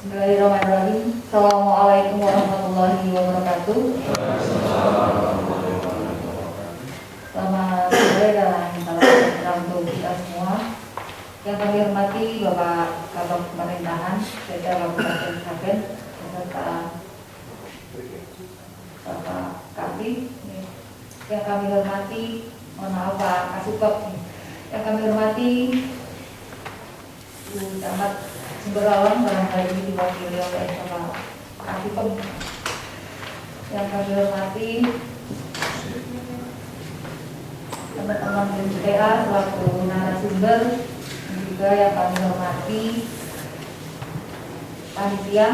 Bismillahirrahmanirrahim. Assalamualaikum warahmatullahi wabarakatuh. Selamat sore dan salam untuk kita semua. Yang kami hormati Bapak Kabag Pemerintahan Daerah Kabupaten Sragen beserta Bapak Kabid. Yang kami hormati, mohon maaf Pak Kasubag. Yang kami hormati Bu Camat Sumberlawan, barangkali ini diwakili oleh Bapak Kasubag. Yang kami hormati teman-teman BPA selaku narasumber, dan juga yang kami hormati panitia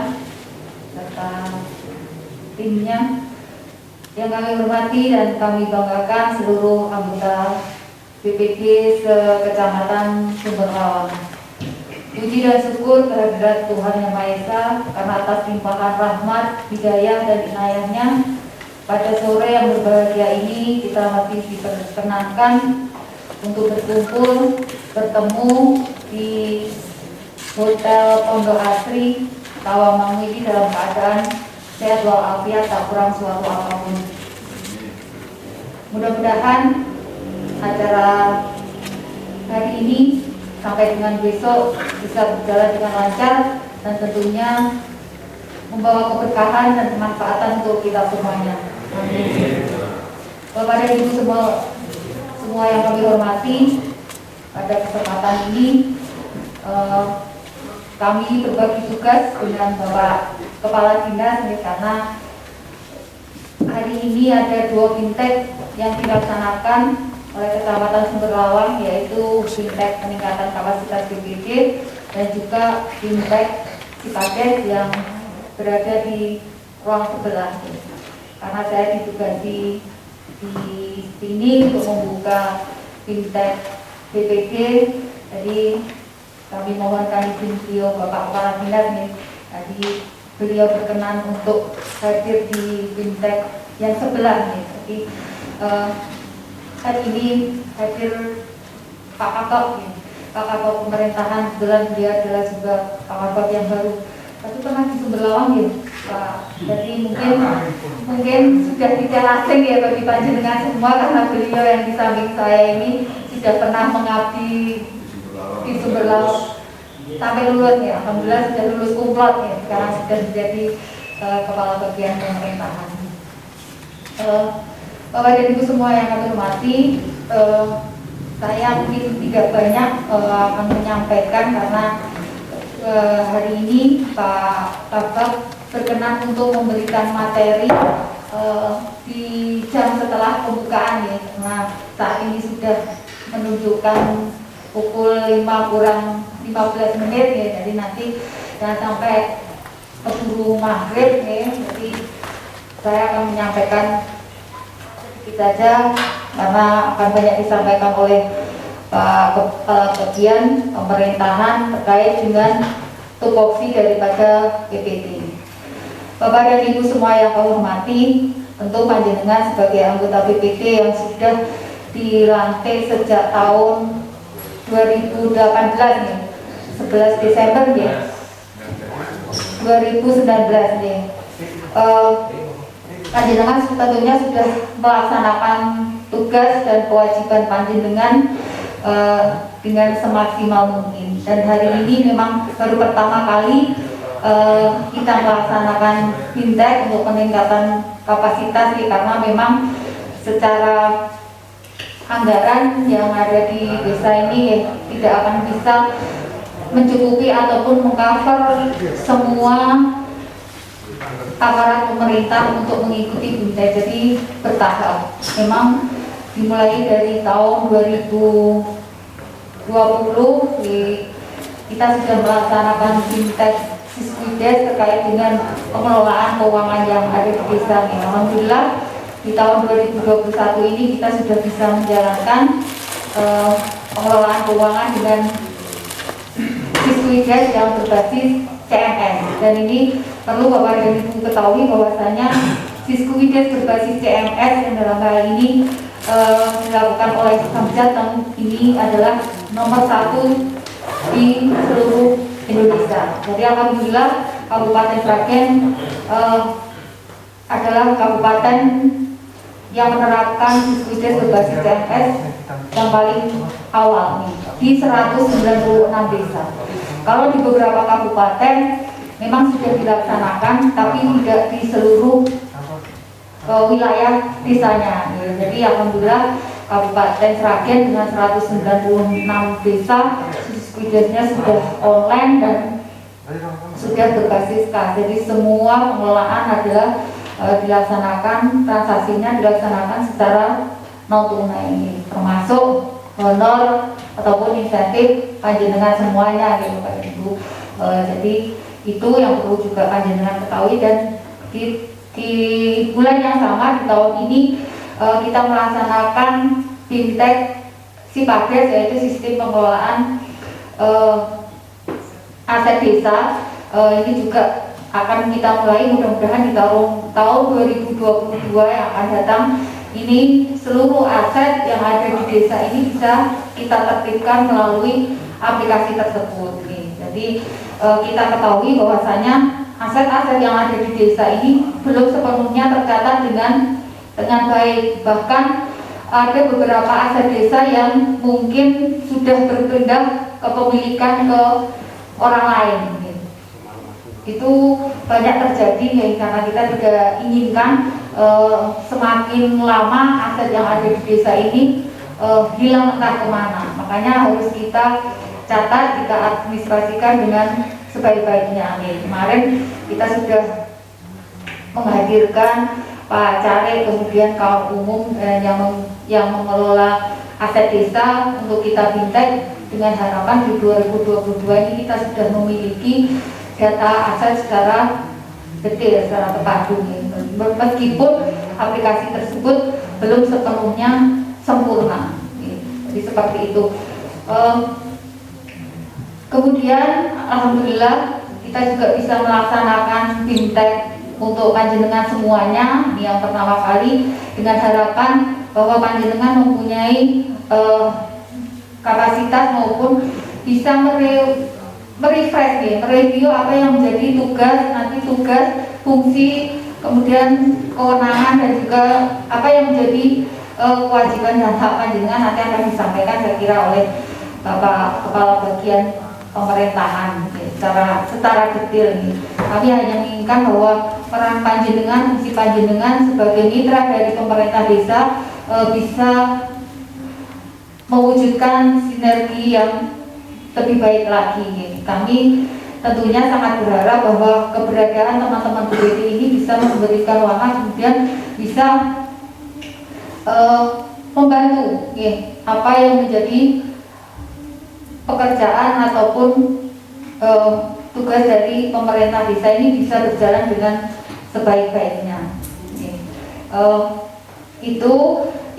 serta timnya. Yang kami hormati dan kami banggakan seluruh anggota BPD se-Kecamatan Sumberlawan. Puji dan syukur kehadirat Tuhan Yang Maha Esa karena atas limpahan rahmat, hidayah dan inayahnya pada sore yang berbahagia ini kita masih diperkenankan untuk berkumpul, bertemu di Hotel Pondok Asri Tawangmangu ini dalam keadaan sehat walafiat, tak kurang suatu apapun. Mudah-mudahan acara hari ini sampai dengan besok bisa berjalan dengan lancar dan tentunya membawa keberkahan dan kemanfaatan untuk kita semuanya. Amin. Bapak dan Ibu semua yang kami hormati, pada kesempatan ini kami berbagi tugas dengan Bapak Kepala Dinas karena hari ini ada 2 fintech yang dilaksanakan oleh Kecamatan Sumberlawan, yaitu fintech peningkatan kapasitas BPD dan juga fintech Cipades yang berada di ruang sebelah. Karena saya ditugasi di sini untuk membuka fintech BPD, jadi kami mohonkan izin beliau Bapak Kepala Dinas nih, tadi beliau berkenan untuk hadir di fintech yang sebelah nih. Jadi hari ini hadir Pak Kabag, Pak Kabag Pemerintahan, kebetulan dia adalah juga Pak Kabag yang baru. Tapi pernah di Sumberlawan ya, Pak. Jadi mungkin sudah tidak asing ya bagi panjenengan semua karena beliau yang di samping saya ini sudah pernah mengabdi di Sumberlawan sampai lulus ya. Alhamdulillah sudah lulus kumlot ya. Sekarang sudah menjadi kepala bagian pemerintahan. Bapak dan Ibu semua yang kami hormati, saya mungkin tidak banyak akan menyampaikan karena hari ini Pak Kabag berkenan untuk memberikan materi di jam setelah pembukaan ya, karena saat ini sudah menunjukkan pukul 5 kurang 15 menit ya, jadi nanti jangan sampai keburu maghrib ya, jadi saya akan menyampaikan kita saja karena akan banyak disampaikan oleh Pak Kepala Bagian Pemerintahan terkait dengan tupoksi daripada BPD. Bapak dan Ibu semua yang kami hormati, tentu panjenengan sebagai anggota BPD yang sudah dilantik sejak tahun 2018 nih, 11 Desember ya, 2019 nih. Panjenengan tentunya sudah melaksanakan tugas dan kewajiban panjenengan dengan semaksimal mungkin. Dan hari ini memang baru pertama kali kita melaksanakan fintech untuk peningkatan kapasitas karena memang secara anggaran yang ada di desa ini tidak akan bisa mencukupi ataupun mengcover semua aparat pemerintah untuk mengikuti fintech, jadi bertahap. Memang dimulai dari tahun 2020 kita sudah melaksanakan fintech Siskuides terkait dengan pengelolaan keuangan yang ada di desa. Alhamdulillah di tahun 2021 ini kita sudah bisa menjalankan pengelolaan keuangan dengan Siskuides yang berbasis CMS, dan ini perlu Bapak dan Ibu ketahui bahwasanya Siskuides berbasis CMS yang dalam hal ini dilakukan oleh Samjat, ini adalah nomor 1 di seluruh Indonesia. Jadi alhamdulillah Kabupaten Sragen adalah kabupaten yang menerapkan Siswides berbasis CMS yang paling awal nih, di 196 desa. Kalau di beberapa kabupaten memang sudah dilaksanakan, tapi tidak di seluruh wilayah desanya. Jadi alhamdulillah Kabupaten Sragen dengan 196 desa Siswidesnya sudah online dan sudah berbasis kas. Jadi semua pengelolaan adalah dilaksanakan, transaksinya dilaksanakan secara non tunai, termasuk honor ataupun insentif panjenengan semuanya gitu Pak Ibu. Jadi itu yang perlu juga panjenengan ketahui. Dan di bulan yang sama di tahun ini kita melaksanakan fintech Sipades, yaitu sistem pengelolaan aset desa. Ini juga akan kita mulai mudah-mudahan di tahun 2022 yang akan datang. Ini seluruh aset yang ada di desa ini bisa kita tertibkan melalui aplikasi tersebut. Jadi kita ketahui bahwasanya aset-aset yang ada di desa ini belum sepenuhnya tercatat dengan baik. Bahkan ada beberapa aset desa yang mungkin sudah berpindah kepemilikan ke orang lain. Itu banyak terjadi ya, karena kita tidak inginkan semakin lama aset yang ada di desa ini hilang entah kemana. Makanya harus kita catat, kita administrasikan dengan sebaik-baiknya. Kemarin kita sudah menghadirkan Pak Care, kemudian kaum umum yang mengelola aset desa untuk kita fintech, dengan harapan di 2022 ini kita sudah memiliki data aset secara detail, secara terpadu. Meskipun aplikasi tersebut belum sepenuhnya sempurna. Jadi seperti itu. Kemudian alhamdulillah kita juga bisa melaksanakan fintech untuk panjenengan semuanya. Ini yang pertama kali, dengan harapan bahwa panjenengan mempunyai kapasitas maupun bisa merefresh, mereview apa yang menjadi tugas, fungsi, kemudian kewenangan, dan juga apa yang menjadi kewajiban dan hak panjenengan nanti akan disampaikan saya kira oleh Bapak Kepala Bagian Pemerintahan secara detail. Kami hanya menginginkan bahwa peran panjenengan, fungsi panjenengan sebagai mitra dari pemerintah desa bisa mewujudkan sinergi yang lebih baik lagi. Kami tentunya sangat berharap bahwa keberadaan teman-teman BPD ini bisa memberikan warna, kemudian bisa membantu apa yang menjadi pekerjaan ataupun tugas dari pemerintah desa ini bisa berjalan dengan sebaik-baiknya. Itu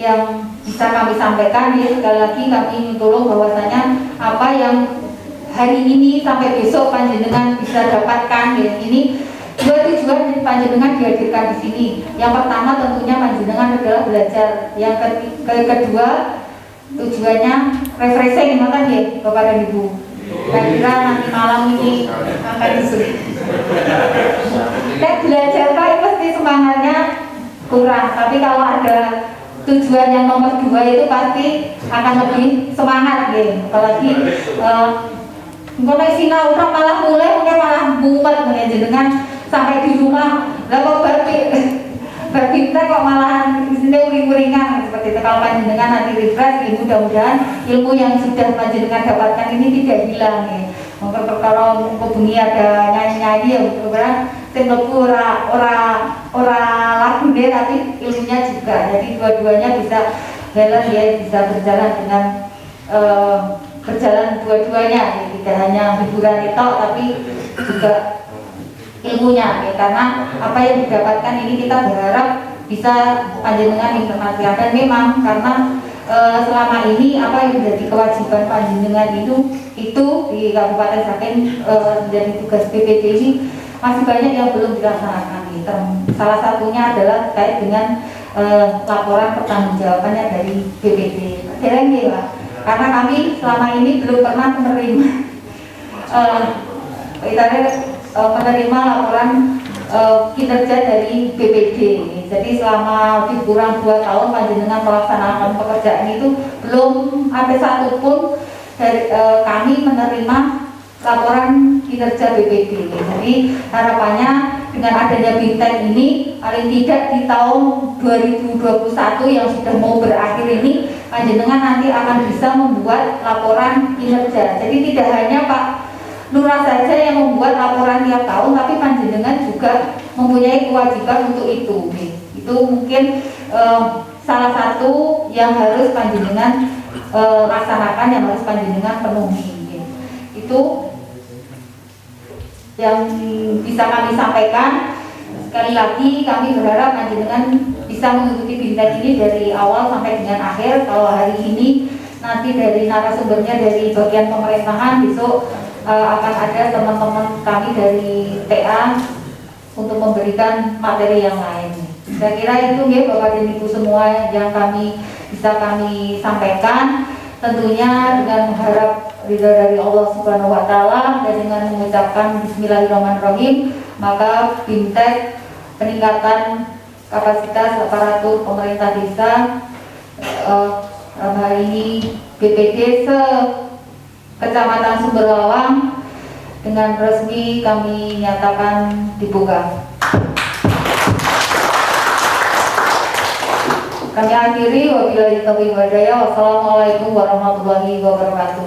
yang bisa kami sampaikan. Sekali lagi kami ingin tolong bahwasanya apa yang hari ini sampai besok panjenengan bisa dapatkan, ini dua tujuan panjenengan dihadirkan di sini. Yang pertama tentunya panjenengan adalah belajar. Yang kedua tujuannya refreshing, maka Bapak dan Ibu. Saya kira nanti malam ini akan disuruh. Belajar kan pasti semangatnya kurang, tapi kalau ada tujuan yang nomor 2 itu pasti akan lebih semangat apalagi kalau sinau orang malah mulai mungkin malah mumet jenengan sampai di rumah lah kok berpinta kok malah di sini uring-uringan seperti itu. Kalau panjenengan nanti refresh, mudah-mudahan ilmu yang sudah panjenengan dapatkan ini tidak hilang Kalau bengi ada nyanyi-nyanyi ya mudah-mudahan sing mlebu ora lagu deh, tapi ilmunya juga. Jadi dua-duanya bisa jalan bisa berjalan dengan berjalan dua-duanya, tidak hanya hiburan itu tapi juga ilmunya karena apa yang didapatkan ini kita berharap bisa panjenengan informasikan. Dan memang karena selama ini apa yang menjadi kewajiban panjenengan itu di Kabupaten Sragen menjadi tugas BPD ini masih banyak yang belum dilaksanakan. Salah satunya adalah terkait dengan laporan pertanggungjawabannya dari BPD. Karena kami selama ini belum pernah menerima kita menerima laporan kinerja dari BPD. Jadi selama lebih kurang 2 tahun panjenengan melaksanakan pekerjaan itu belum ada satupun dari kami menerima laporan kinerja BPD. Jadi harapannya dengan adanya Bintek ini paling tidak di tahun 2021 yang sudah mau berakhir ini panjenengan nanti akan bisa membuat laporan kinerja. Jadi tidak hanya Pak Lurah saja yang membuat laporan tiap tahun, tapi panjenengan juga mempunyai kewajiban untuk itu. Itu mungkin salah satu yang harus panjenengan laksanakan, yang harus panjenengan penuhi. Itu yang bisa kami sampaikan. Sekali lagi kami berharap panjenengan bisa mengikuti Bintek ini dari awal sampai dengan akhir. Kalau hari ini nanti dari narasumbernya dari bagian pemerintahan, besok akan ada teman-teman kami dari TA untuk memberikan materi yang lain. Saya kira itu ya Bapak dan Ibu semua yang bisa kami sampaikan. Tentunya dengan mengharap ridha dari Allah Subhanahu wa Ta'ala dan dengan mengucapkan Bismillahirrahmanirrahim, maka Bintek peningkatan kapasitas aparatur pemerintah desa dalam hari ini BPD Kecamatan Sumberlawang dengan resmi kami nyatakan dibuka. Kami akhiri, wabillahi taufiq wal hidayah. Wassalamualaikum warahmatullahi wabarakatuh.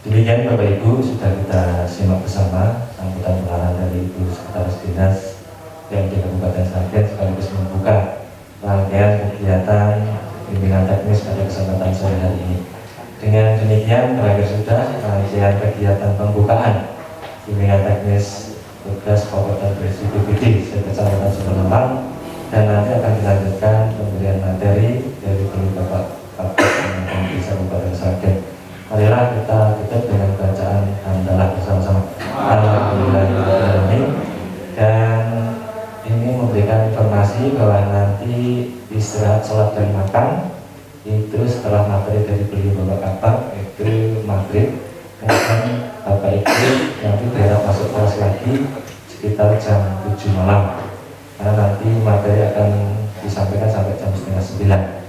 Demikian Bapak Ibu, sudah kita simak bersama sambutan pelayanan dari Ibu Sekretaris Dinas yang di Kabupaten Sragen sekaligus membuka rangkaian kegiatan pimpinan teknis pada kesempatan sore hari ini. Dengan demikian terakhir sudah rangkaian kegiatan pembukaan pimpinan teknis tugas pokok dan berisi BPD Kecamatan Sumberlawang, dan nanti akan dilanjutkan pemberian materi dari Bapak Desa Kabupaten Sragen. Marilah kita tutup dengan bacaan hamdalah bersama-sama. Alhamdulillahirrahmanirrahim. Dan ini memberikan informasi bahwa nanti istirahat sholat dan makan itu setelah materi dari beliau Bapak Kabak itu maghrib. Kemudian Bapak Ibu nanti berharap masuk kelas lagi sekitar jam 7 malam, karena nanti materi akan disampaikan sampai jam 8:30.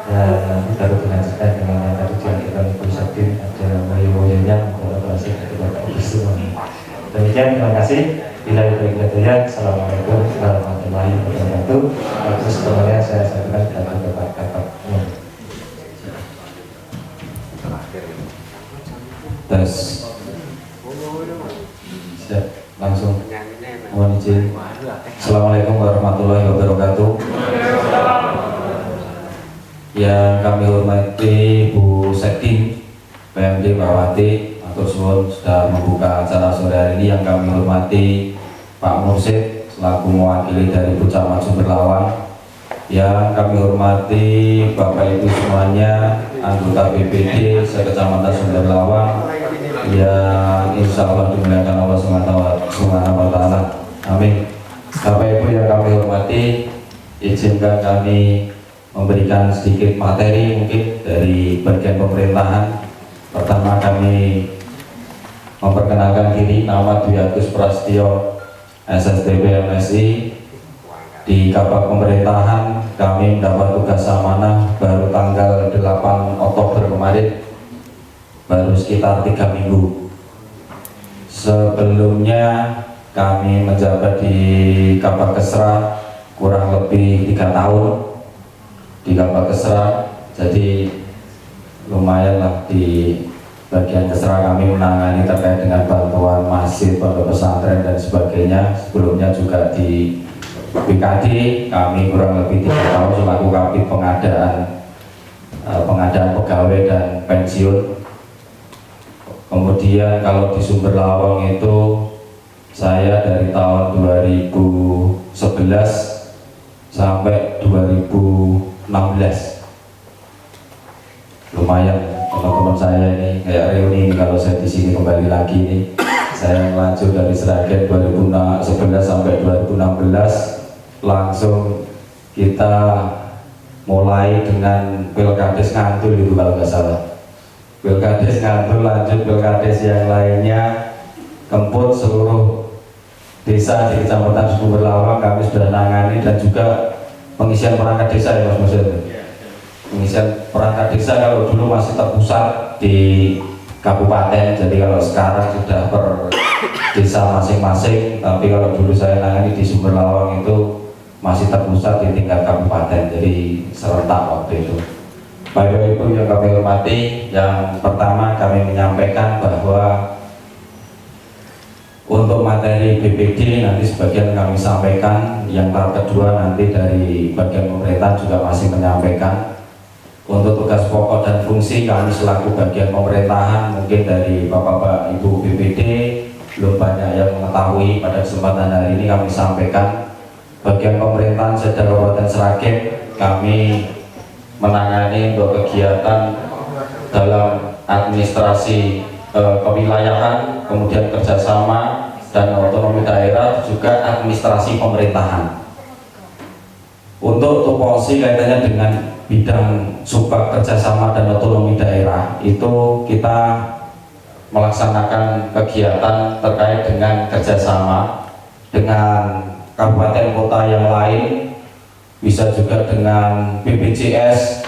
Dan nanti baru dilanjutkan dengan yang tadi dilakukan Ibu Sakti, ada wayo-wayonya kolaborasi dari Bapak Ibu semua. Demikian, terima kasih. Bila itu kita Assalamualaikum warahmatullahi wabarakatuh. Terus kemudian saya sampaikan kepada Bapak Kabak. Tes. Siap, langsung. Mohon izin. Assalamualaikum warahmatullahi wabarakatuh. Yang kami hormati Bu Sekti, PMD Pak Wati, matur suwun sudah membuka acara sore hari ini. Yang kami hormati Pak Mursid selaku mewakili dari Kecamatan Sumberlawang. Yang kami hormati Bapak Ibu semuanya, anggota BPD Sekecamatan Sumberlawang yang insya Allah dimuliakan Allah Subhanahu wa Ta'ala. Amin. Bapak Ibu yang kami hormati, izinkan kami memberikan sedikit materi mungkin dari bagian pemerintahan. Pertama, kami memperkenalkan diri, nama Dwi Agus Prasetyo, SSDB MSI. Di Kabak Pemerintahan kami mendapat tugas amanah baru tanggal 8 Oktober kemarin, baru sekitar 3 minggu. Sebelumnya kami menjabat di Kabak Kesra kurang lebih 3 tahun di Kabak Kesra, jadi lumayanlah di bagian Kesra kami menangani terkait dengan bantuan masjid, pondok pesantren dan sebagainya. Sebelumnya juga di BKD kami kurang lebih 3 tahun selaku kabit pengadaan pegawai dan pensiun. Kemudian kalau di Sumberlawang itu saya dari tahun 2011 sampai 2016. Lumayan teman-teman saya ini kayak reuni kalau saya di sini kembali lagi nih. Saya lanjut dari Sragen 2011 sampai 2016, langsung kita mulai dengan Pilkades Ngantul itu kalau nggak salah. Pilkades Ngantul lanjut Pilkades yang lainnya, Kemput, seluruh desa di Kecamatan Sumber Lawang kami sudah nangani, dan juga pengisian perangkat desa ya Mas Musid. Pengisian perangkat desa kalau dulu masih terpusat di kabupaten, jadi kalau sekarang sudah per desa masing-masing, tapi kalau dulu saya nangani di Sumber Lawang itu masih terpusat di tingkat kabupaten, jadi serentak waktu itu. Bapak Ibu yang kami hormati, yang pertama kami menyampaikan bahwa untuk materi BPD nanti sebagian kami sampaikan, yang tahap kedua nanti dari bagian pemerintah juga masih menyampaikan. Untuk tugas pokok dan fungsi kami selaku bagian pemerintahan, mungkin dari Bapak Ibu BPD belum banyak yang mengetahui. Pada kesempatan hari ini kami sampaikan, bagian pemerintahan Seda Kabupaten Sragen kami menangani untuk kegiatan dalam administrasi kewilayahan, kemudian kerjasama dan otonomi daerah, juga administrasi pemerintahan. Untuk tupoksi kaitannya dengan bidang subbag kerjasama dan otonomi daerah, itu kita melaksanakan kegiatan terkait dengan kerjasama dengan kabupaten kota yang lain, bisa juga dengan BPJS,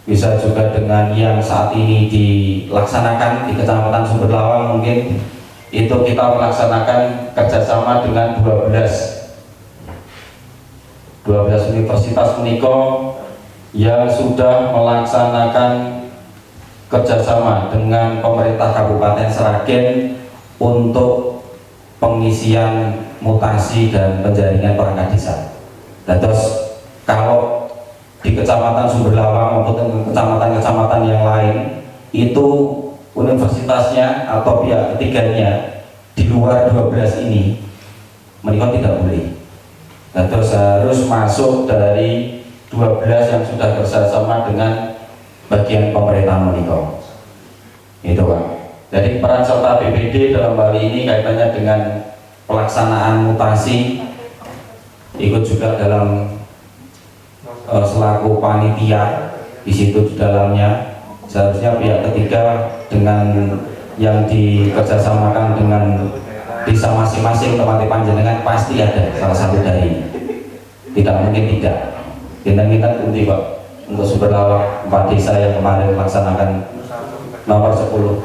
bisa juga dengan yang saat ini dilaksanakan di Kecamatan Sumber Lawang. Mungkin itu kita melaksanakan kerjasama dengan 12 universitas Uniko yang sudah melaksanakan kerjasama dengan pemerintah Kabupaten Sragen untuk pengisian mutasi dan penjaringan perangkat desa. Dan terus kalau di Kecamatan Sumber Lawang maupun kecamatan-kecamatan yang lain itu universitasnya atau pihak ketiganya di luar 12 ini mereka tidak boleh. Dan terus harus masuk dari 12 yang sudah bersama dengan bagian pemerintahan Moniko. Itu Pak. Jadi peran serta BPD dalam hal ini kaitannya dengan pelaksanaan mutasi, ikut juga dalam selaku panitia di situ di dalamnya. Seharusnya pihak ketiga dengan yang dikerjasamakan dengan desa masing-masing tempat panjenengan pasti ada salah satu dari ini. Tidak mungkin tidak. Kita kunci Pak untuk Sumber Lawang 4 desa yang kemarin melaksanakan nomor 10.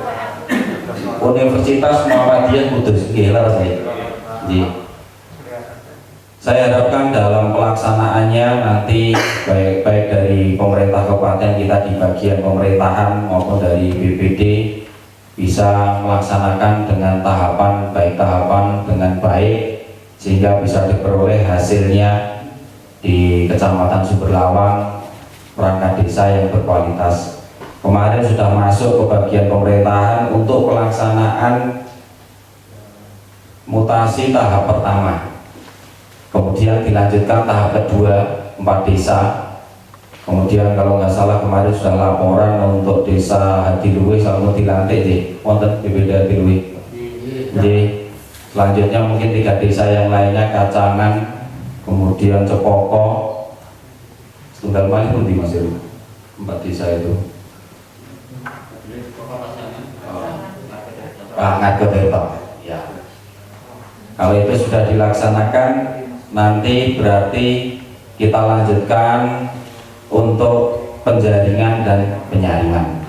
Universitas Muhammadiyah Kudus, gila saya. Saya harapkan dalam pelaksanaannya nanti baik dari pemerintah kabupaten kita di bagian pemerintahan maupun dari BPD bisa melaksanakan dengan tahapan dengan baik, sehingga bisa diperoleh hasilnya di Kecamatan Sumber Lawang perangkat desa yang berkualitas. Kemarin sudah masuk ke bagian pemerintahan untuk pelaksanaan mutasi tahap pertama, kemudian dilanjutkan tahap kedua 4 desa. Kemudian kalau nggak salah kemarin sudah laporan untuk desa Hadiluwe sama dilantik di wonten BPD Hadiluwe. Jadi selanjutnya mungkin 3 desa yang lainnya, Kacangan, kemudian Cepoko, Tunggal Mali pun di masih 4 desa itu. Ngagodeto. Ya. Kalau itu sudah dilaksanakan, nanti berarti kita lanjutkan untuk penjaringan dan penyaringan.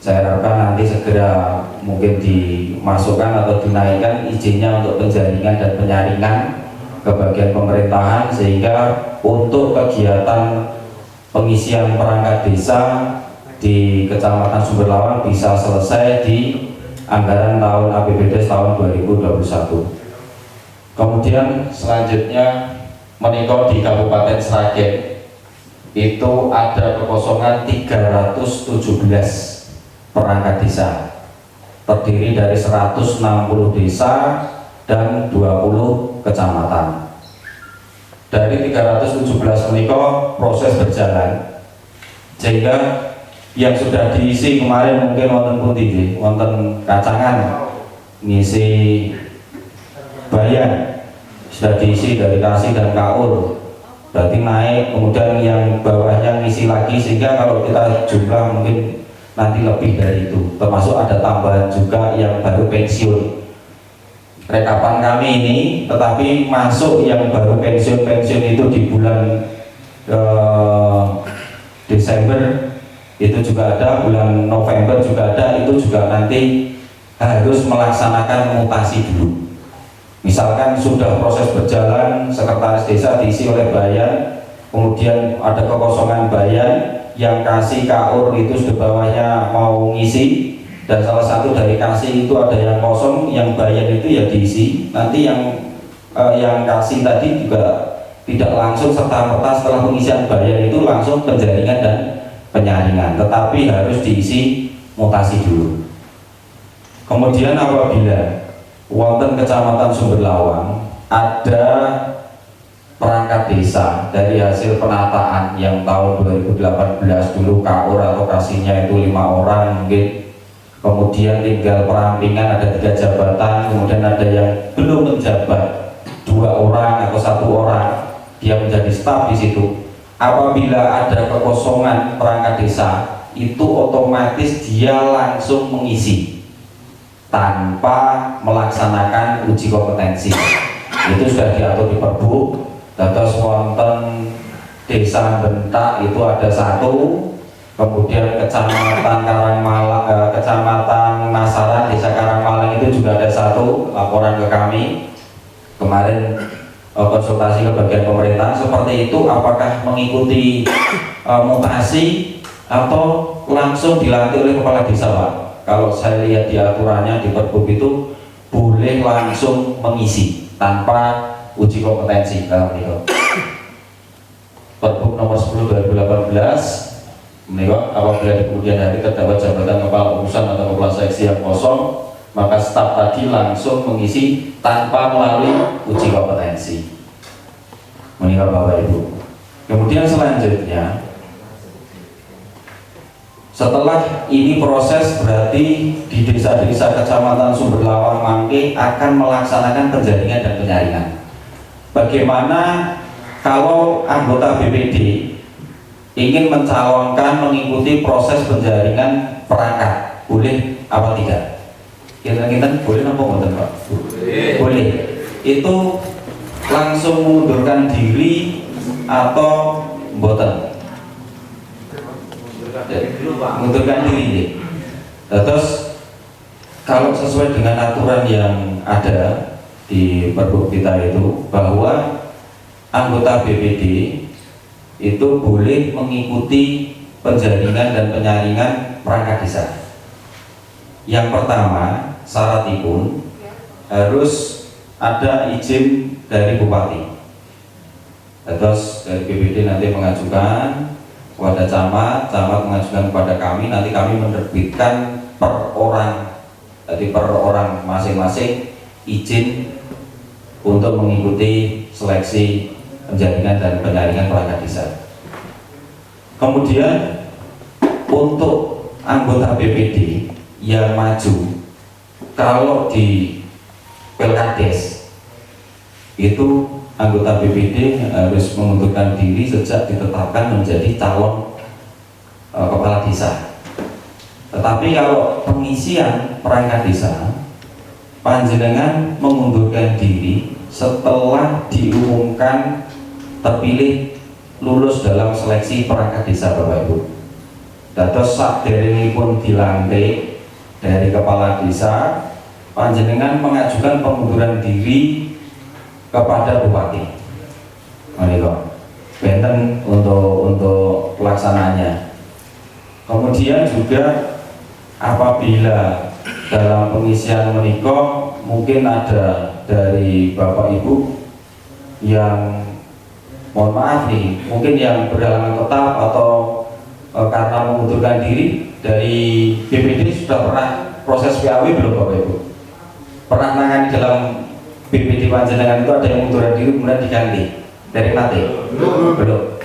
Saya harapkan nanti segera mungkin dimasukkan atau dinaikkan izinnya untuk penjaringan dan penyaringan ke bagian pemerintahan, sehingga untuk kegiatan pengisian perangkat desa di Kecamatan Sumber Lawang bisa selesai di anggaran tahun APBD tahun 2021. Kemudian selanjutnya menikah di Kabupaten Sragen itu ada kekosongan 317 perangkat desa, terdiri dari 160 desa dan 20 kecamatan. Dari 317 menikah proses berjalan, sehingga yang sudah diisi kemarin mungkin wonten pundi, wonten Kacangan ngisi bayan sudah diisi dari Kasih dan Kaur. berarti naik, kemudian yang bawahnya ngisi lagi, sehingga kalau kita jumlah mungkin nanti lebih dari itu, termasuk ada tambahan juga yang baru pensiun. Rekapan kami ini, tetapi masuk yang baru pensiun itu di bulan Desember itu juga ada, bulan November juga ada, itu juga nanti harus melaksanakan mutasi dulu. Misalkan sudah proses berjalan, sekretaris desa diisi oleh bayan, kemudian ada kekosongan bayan, yang kasih kaur itu sudah bawahnya mau ngisi, dan salah satu dari kasih itu ada yang kosong, yang bayan itu ya diisi. Nanti yang kasih tadi juga tidak langsung serta-merta setelah pengisian bayan itu langsung penjaringan dan penyaringan, tetapi harus diisi mutasi dulu. Kemudian apabila wonten Kecamatan Sumberlawang ada perangkat desa dari hasil penataan yang tahun 2018 dulu kaur atau kasihnya itu 5 orang mungkin, kemudian tinggal perampingan ada 3 jabatan, kemudian ada yang belum menjabat 2 orang atau 1 orang, dia menjadi staf di situ. Apabila ada kekosongan perangkat desa, itu otomatis dia langsung mengisi tanpa melaksanakan uji kompetensi. Itu sudah diatur di Perbu. Dados wonten Desa Bentak itu ada 1, kemudian Kecamatan Karangmalang, Kecamatan Nasaran, Desa Karangmalang itu juga ada 1 laporan ke kami kemarin, konsultasi ke bagian pemerintahan seperti itu. Apakah mengikuti mutasi atau langsung dilantik oleh kepala desa, Pak? Kalau saya lihat di aturannya di Pergub itu boleh langsung mengisi tanpa uji kompetensi. Pergub nomor 10 2018 menikah, apabila di kemudian hari terdapat jabatan kepala urusan atau kepala seksi yang kosong, maka staf tadi langsung mengisi tanpa melalui uji kompetensi. Menikah Bapak Ibu. Kemudian selanjutnya, setelah ini proses, berarti di desa-desa Kecamatan Sumberlawang Mangke akan melaksanakan penjaringan dan penyaringan. Bagaimana kalau anggota BPD ingin mencalonkan mengikuti proses penjaringan perangkat, boleh apa tidak? Kita boleh apa enggak, Pak? Boleh. Itu langsung mengundurkan diri atau mboten? Mengundurkan diri. Terus kalau sesuai dengan aturan yang ada di Pergub kita itu, bahwa anggota BPD itu boleh mengikuti penjaringan dan penyaringan perangkat desa. Yang pertama, syaratipun harus ada izin dari bupati. Terus dari BPD nanti mengajukan kepada camat mengajukan kepada kami, nanti kami menerbitkan per orang, jadi per orang masing-masing izin untuk mengikuti seleksi penjaringan dan penyaringan perangkat desa. Kemudian untuk anggota BPD yang maju, kalau di Pelkades itu anggota BPD harus mengundurkan diri sejak ditetapkan menjadi calon kepala desa. Tetapi kalau pengisian perangkat desa, panjenengan mengundurkan diri setelah diumumkan terpilih lulus dalam seleksi perangkat desa, Bapak Ibu. Dados saderengipun dilantik dari kepala desa, panjenengan mengajukan pengunduran diri kepada bupati. Benten untuk pelaksanaannya. Kemudian juga apabila dalam pengisian menikah mungkin ada dari Bapak Ibu yang mohon maaf nih, mungkin yang berhalangan tetap atau karena mengundurkan diri, dari BPD sudah pernah proses PAW belum Bapak Ibu? Pernah nangani dalam BPD panjenengan itu ada yang mengundurkan diri kemudian diganti dari nanti? Belum.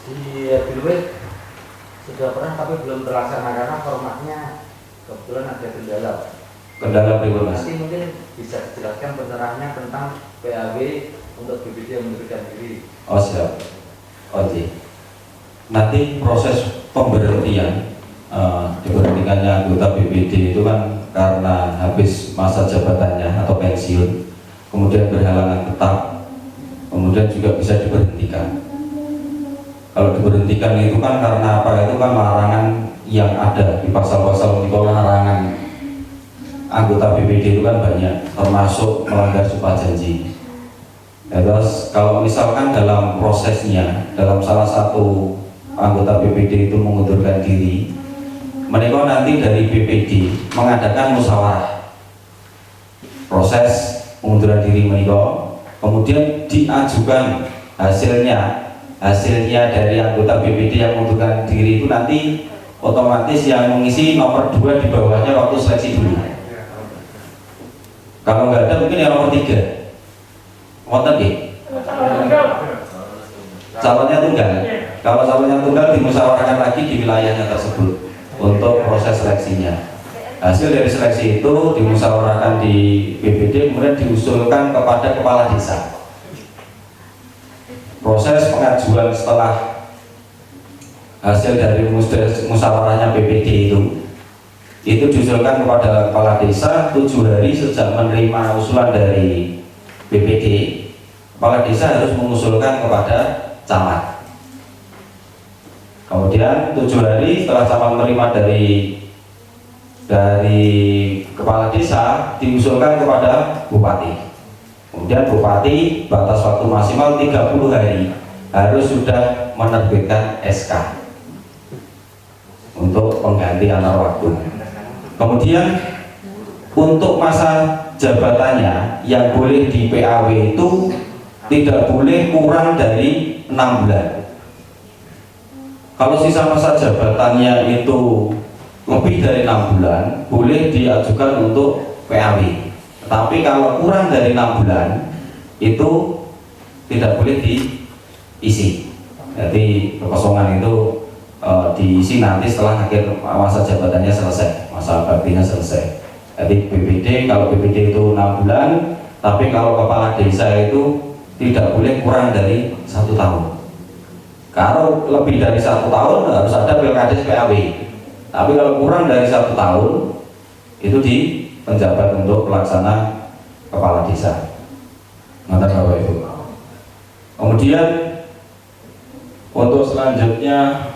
Di BPD sudah pernah tapi belum terlaksana karena formatnya kebetulan ada kendala. Kendala pribadi Mas. Nanti mungkin bisa dijelaskan penerangnya tentang PAW untuk BPD yang mundurkan diri. Oh siap. Oke. Nanti proses pemberhentian diberhentikannya anggota BPD itu kan karena habis masa jabatannya atau pensiun, kemudian berhalangan tetap, kemudian juga bisa diberhentikan. Kalau diberhentikan itu kan karena apa? Itu kan larangan yang ada di pasal-pasal di larangan anggota BPD itu kan banyak, termasuk melanggar sumpah janji. Ya, terus kalau misalkan dalam prosesnya, dalam salah satu anggota BPD itu mengundurkan diri, mereka nanti dari BPD mengadakan musyawarah proses pengunduran diri mereka, kemudian diajukan hasilnya dari anggota BPD yang mengundurkan diri itu nanti otomatis yang mengisi nomor 2 di bawahnya waktu seleksi dulu. Kalau nggak ada mungkin yang nomor 3. Ngoten nggih? Calonnya tunggal. Kalau calonnya tunggal dimusyawarahkan lagi di wilayahnya tersebut untuk proses seleksinya. Hasil dari seleksi itu dimusyawarahkan di BPD, kemudian diusulkan kepada kepala desa. Proses pengajuan setelah hasil dari musyawarahnya BPD itu diusulkan kepada kepala desa 7 hari sejak menerima usulan dari BPD. Kepala desa harus mengusulkan kepada camat. Kemudian 7 hari setelah camat menerima dari kepala desa diusulkan kepada bupati. Kemudian bupati batas waktu maksimal 30 hari harus sudah menerbitkan SK untuk pengganti antar waktu. Kemudian untuk masa jabatannya yang boleh di PAW itu tidak boleh kurang dari 6 bulan. Kalau sisa masa jabatannya itu lebih dari 6 bulan, boleh diajukan untuk PAW. Tapi kalau kurang dari 6 bulan, itu tidak boleh diisi. Jadi kekosongan itu diisi nanti setelah akhir masa jabatannya selesai, masa baktinya selesai. Jadi BPD, kalau BPD itu 6 bulan, tapi kalau kepala desa itu tidak boleh kurang dari 1 tahun. Kalau lebih dari 1 tahun harus ada pilkades PAW. Tapi kalau kurang dari 1 tahun itu di penjabat untuk pelaksana kepala desa. Mantap Bapak Ibu. Kemudian untuk selanjutnya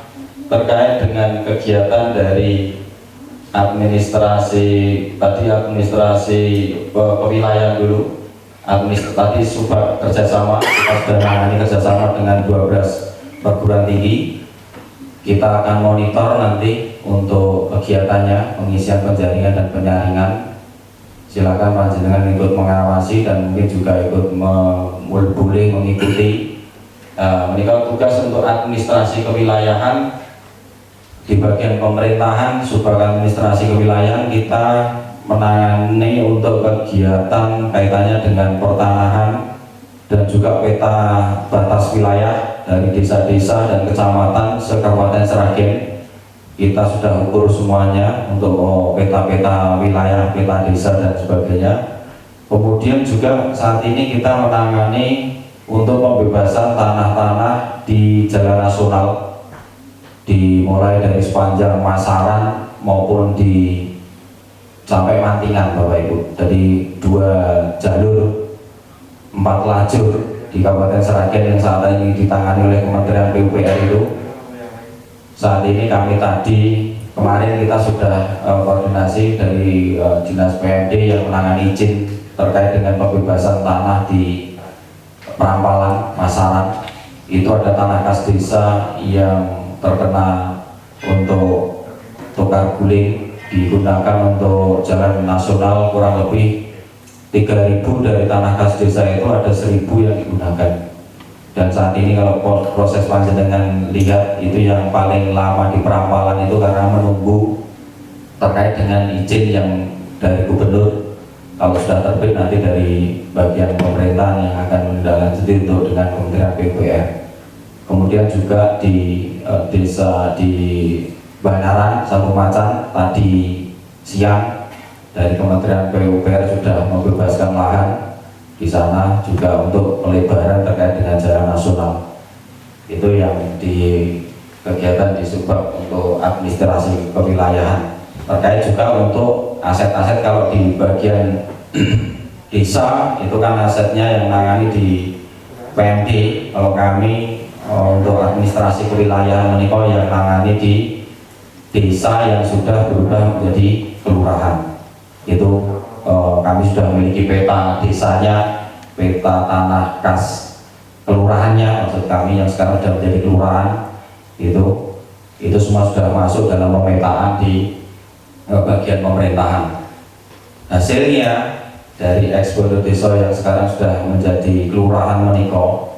terkait dengan kegiatan dari administrasi kewilayahan dulu. Tadi sudah kerjasama, kita sudah menangani kerjasama dengan 12 perguruan tinggi. Kita akan monitor nanti untuk kegiatannya, pengisian penjaringan dan penyaringan. Silakan panjenengan ikut mengawasi dan mungkin juga ikut boleh mengikuti. Mereka tugas untuk administrasi kewilayahan di bagian pemerintahan, subbag administrasi kewilayahan kita menangani untuk kegiatan kaitannya dengan pertanahan dan juga peta batas wilayah dari desa-desa dan kecamatan se-Kabupaten Sragen. Kita sudah ukur semuanya untuk peta-peta wilayah, peta desa dan sebagainya. Kemudian juga saat ini kita menangani untuk pembebasan tanah-tanah di jalan nasional, dimulai dari sepanjang Masaran maupun di sampai Mantingan Bapak Ibu. Jadi 2 jalur 4 lajur di Kabupaten Sragen yang saat ini ditangani oleh Kementerian PUPR itu. Saat ini kami kemarin kita sudah koordinasi dari Dinas PMD yang menangani izin terkait dengan pembebasan tanah di Perampalan, Masaran. Itu ada tanah kas desa yang terkena untuk tukar guling, digunakan untuk jalan nasional. Kurang lebih 3.000 dari tanah kas desa itu ada 1.000 yang digunakan. Dan saat ini kalau proses panjenengan lihat itu yang paling lama di Perampalan itu karena menunggu terkait dengan izin yang dari gubernur. Kalau sudah terbit nanti dari bagian pemerintahan yang akan menindaklanjuti untuk dengan Kementerian PUPR. Kemudian juga di desa di Banaran, Satu Macan tadi siang dari Kementerian PUPR sudah membebaskan lahan di sana juga untuk pelebaran terkait dengan jalan nasional. Itu yang di kegiatan di Subak untuk administrasi kewilayahan. Terkait juga untuk aset-aset, kalau di bagian desa itu kan asetnya yang nangani di PMD, kalau kami untuk administrasi kewilayahan menikah yang nangani di desa yang sudah berubah menjadi kelurahan. Itu kami sudah memiliki peta desanya, peta tanah kas kelurahannya, maksud kami yang sekarang sudah menjadi kelurahan, itu semua sudah masuk dalam pemetaan di bagian pemerintahan. Hasilnya dari eksekutif desa yang sekarang sudah menjadi kelurahan meniko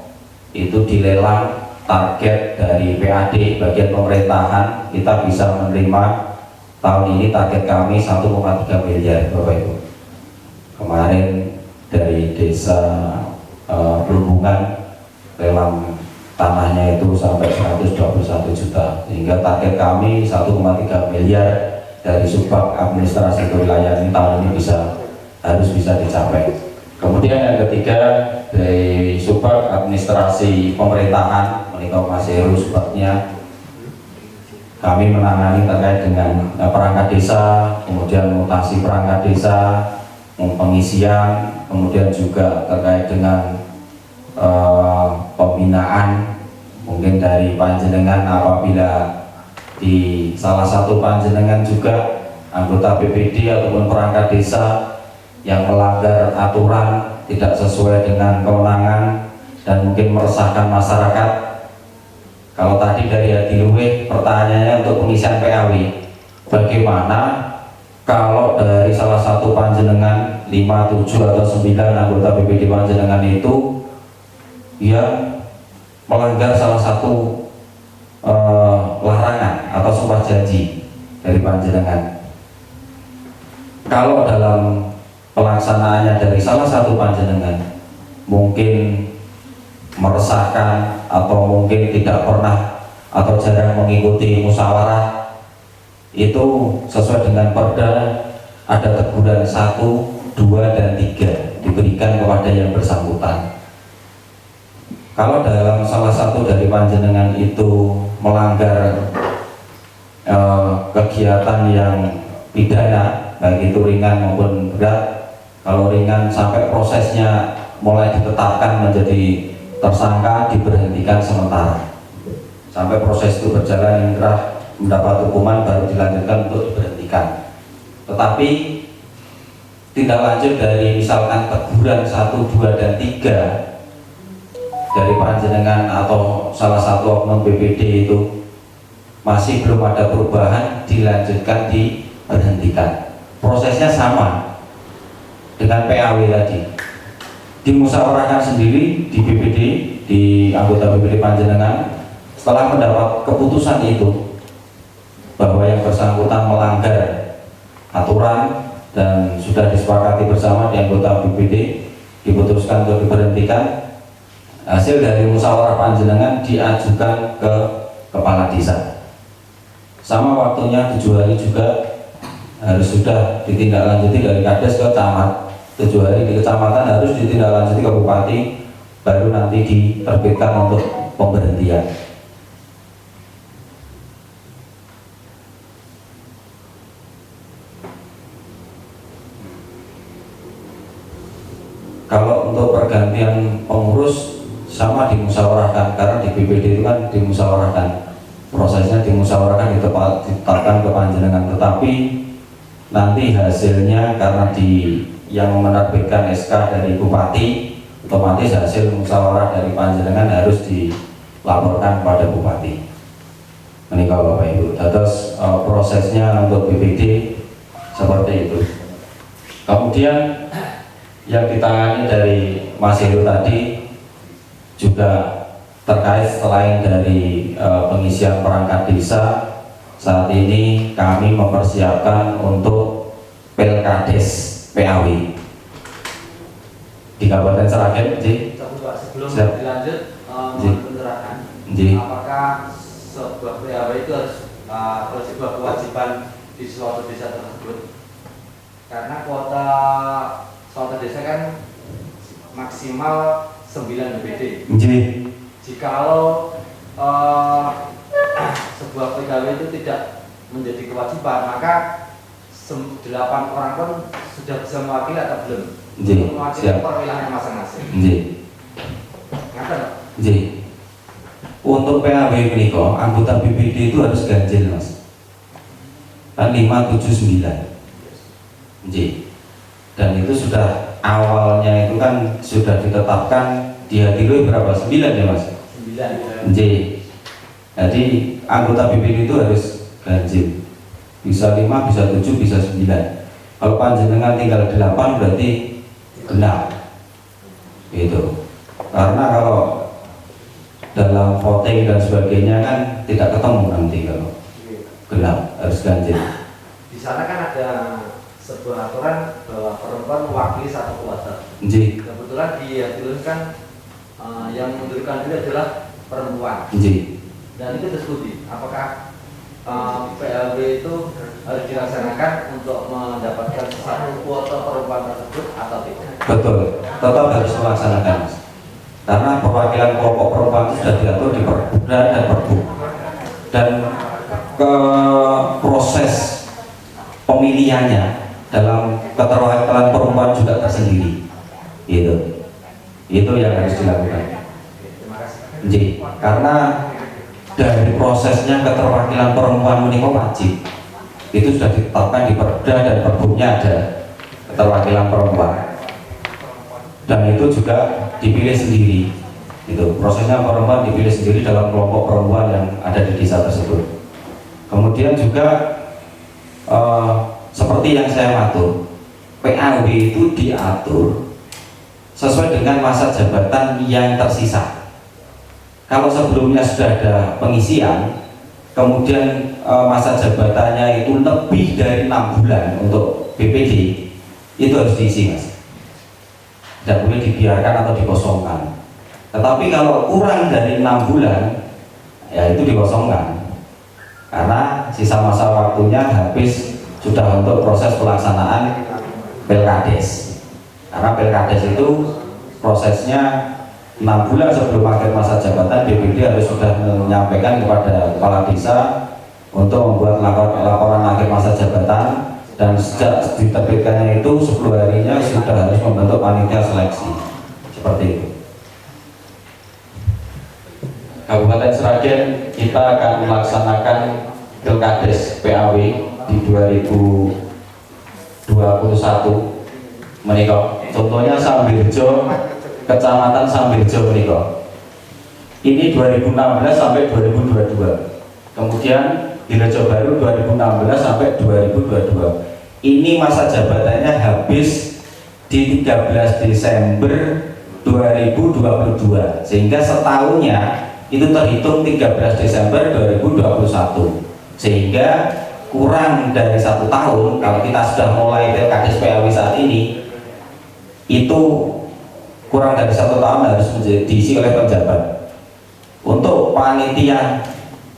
itu dilelang, target dari PAD bagian pemerintahan kita bisa menerima tahun ini target kami 1,3 miliar Bapak Ibu. Kemarin dari desa Perhubungan lelang tanahnya itu sampai 121 juta, sehingga target kami 1,3 miliar dari Subak administrasi kewilayahan ini tahun ini harus bisa dicapai. Kemudian yang ketiga dari Subak administrasi pemerintahan menikah Mas Heru, Subaknya kami menangani terkait dengan perangkat desa, kemudian mutasi perangkat desa, pengisian, kemudian juga terkait dengan pembinaan. Mungkin dari panjenengan apabila di salah satu panjenengan juga anggota BPD ataupun perangkat desa yang melanggar aturan, tidak sesuai dengan kewenangan dan mungkin meresahkan masyarakat. Kalau tadi dari Hadiluwe pertanyaannya untuk pengisian PAW, bagaimana kalau dari salah satu panjenengan 5, 7 atau 9 anggota BPD panjenengan itu yang melanggar salah satu larangan atau sumpah janji dari panjenengan. Kalau dalam pelaksanaannya dari salah satu panjenengan mungkin meresahkan atau mungkin tidak pernah atau jarang mengikuti musyawarah, itu sesuai dengan perda ada teguran 1, 2, dan 3 diberikan kepada yang bersangkutan. Kalau dalam salah satu dari panjenengan itu melanggar kegiatan yang pidana, baik itu ringan maupun berat, kalau ringan sampai prosesnya mulai ditetapkan menjadi tersangka, diberhentikan sementara sampai proses itu berjalan inkrah mendapat hukuman, baru dilanjutkan untuk diberhentikan. Tetapi tindak lanjut dari misalkan teguran 1, 2, dan 3 dari panjenengan atau salah satu oknum BPD itu masih belum ada perubahan, dilanjutkan, diberhentikan. Prosesnya sama dengan PAW tadi, dimusyawarahkan sendiri di BPD, di anggota BPD panjenengan. Setelah mendapat keputusan itu bahwa yang bersangkutan melanggar aturan dan sudah disepakati bersama di anggota BPD, diputuskan untuk diberhentikan. Hasil dari musyawarah panjenengan diajukan ke kepala desa. Sama waktunya 7 hari juga harus sudah ditindaklanjuti dari kades ke camat. 7 hari di kecamatan harus ditindaklanjuti ke bupati, baru nanti diterbitkan untuk pemberhentian. Kalau untuk pergantian pengurus sama dimusyawarahkan, karena di BPD itu kan dimusyawarahkan, prosesnya dimusyawarahkan, ditetapkan ke panjenengan. Tetapi nanti hasilnya karena yang menerbitkan SK dari bupati, otomatis hasil musyawarah dari panjenengan harus dilaporkan pada bupati. Menikah Bapak Ibu. Terus prosesnya untuk BPD seperti itu. Kemudian yang ditangani dari Mas Heru tadi juga terkait selain dari pengisian perangkat desa, saat ini kami mempersiapkan untuk Pelkades PAW di Kabupaten Sragen. Sebelum Siap. dilanjut, pencerahan, apakah sebuah PAW itu harus sebuah kewajiban di suatu desa tersebut? Ji. Apakah sebuah PAW itu harus sebuah kewajiban di suatu desa tersebut? Apakah sebuah PAW itu harus sebuah kewajiban di suatu desa tersebut? Karena kuota desa kan maksimal 9 DPD. Nggih. Jikalau sebuah pegawai itu tidak menjadi kewajiban, maka 8 orang pun sudah bisa mewakili atau belum? Nggih, Mewakili siap. perwilayahnya masing-masing. Nggih. Ngaten? Nggih. Untuk PAW menika anggota BPD itu harus ganjil, Mas. Kan 579. Nggih. Dan itu sudah awalnya itu kan sudah ditetapkan di Hadiroe berapa? 9 ya, Mas? 9. Nggih. Jadi anggota BPD itu harus ganjil. Bisa 5, bisa 7, bisa 9. Kalau panjenengan tinggal 8 berarti genap. Itu. Karena kalau dalam voting dan sebagainya kan tidak ketemu nanti kalau genap, harus ganjil. Di sana kan ada sebuah aturan bahwa perempuan mewakili satu keluarga. Nggih. Kebetulan di Hadiroe kan yang mengundurkan diri adalah perempuan. Nggih. Dan itu diskusi apakah PLB itu harus dilaksanakan untuk mendapatkan satu kuota perempuan tersebut atau tidak? Betul. Tetap harus melaksanakan, Mas. Karena perwakilan kelompok perempuan itu sudah diatur di Perbuda dan Perbuk. Dan ke proses pemilihannya dalam keterwakilan perempuan juga tersendiri. Itu yang harus dilakukan. Terima kasih. Nggih. Karena dari prosesnya keterwakilan perempuan menika wajib. Itu sudah ditetapkan di Perda dan Perbuknya ada keterwakilan perempuan. Dan itu juga dipilih sendiri. Itu prosesnya perempuan dipilih sendiri dalam kelompok perempuan yang ada di desa tersebut. Kemudian juga seperti yang saya atur, PAW itu diatur sesuai dengan masa jabatan yang tersisa. Kalau sebelumnya sudah ada pengisian, kemudian masa jabatannya itu lebih dari 6 bulan untuk BPD, itu harus diisi, Mas. Tidak boleh dibiarkan atau dikosongkan. Tetapi kalau kurang dari 6 bulan, ya itu dikosongkan. Karena sisa masa waktunya habis sudah untuk proses pelaksanaan Pelkades. Karena Pelkades itu prosesnya 6 bulan sebelum akhir masa jabatan, BPD harus sudah menyampaikan kepada kepala desa untuk membuat laporan akhir masa jabatan, dan sejak diterbitkannya itu 10 harinya sudah harus membentuk panitia seleksi. Seperti itu. Kabupaten Sragen kita akan melaksanakan Pilkades PAW di 2021 menika. Contohnya Sambirjo, Kecamatan Sambirjo menika. Ini 2016 sampai 2022. Kemudian di Rejo Baru 2016 sampai 2022. Ini masa jabatannya habis di 13 Desember 2022, sehingga setahunnya itu terhitung 13 Desember 2021, sehingga kurang dari 1 tahun. Kalau kita sudah mulai Pilkades PAW saat ini, itu kurang dari 1 tahun harus diisi oleh penjabat. Untuk panitia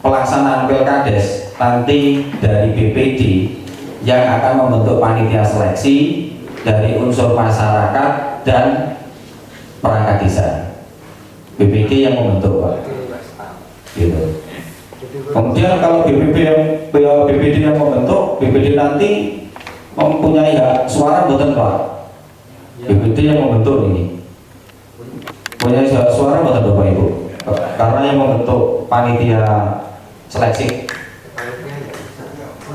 pelaksanaan Pilkades nanti dari BPD yang akan membentuk panitia seleksi dari unsur masyarakat dan perangkat desa. BPD yang membentuk, Pak. Gitu. Kemudian kalau BPD yang membentuk, BPD nanti mempunyai hak suara, betul, Pak? BPD yang membentuk ini punya hak suara, betul, Bapak Ibu? Karena yang membentuk panitia seleksi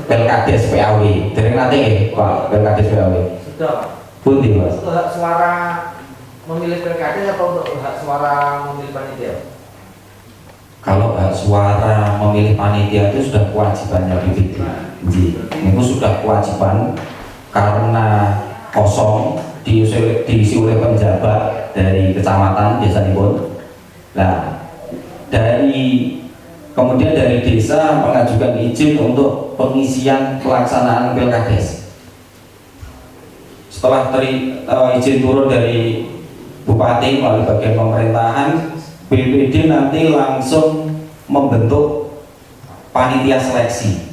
Pilkades PAW, dari nanti Pak, Pilkades PAW. Sudah, Pak. Pundi, Mas? Untuk hak suara memilih Pilkades atau untuk hak suara memilih panitia? Kalau hak suara memilih panitia itu sudah kewajibannya BPD. Itu sudah kewajiban karena kosong diisi oleh penjabat dari kecamatan desa Nipun. Nah, kemudian dari desa mengajukan izin untuk pengisian pelaksanaan Pilkades. Setelah izin turun dari Bupati melalui bagian pemerintahan, BPD nanti langsung membentuk panitia seleksi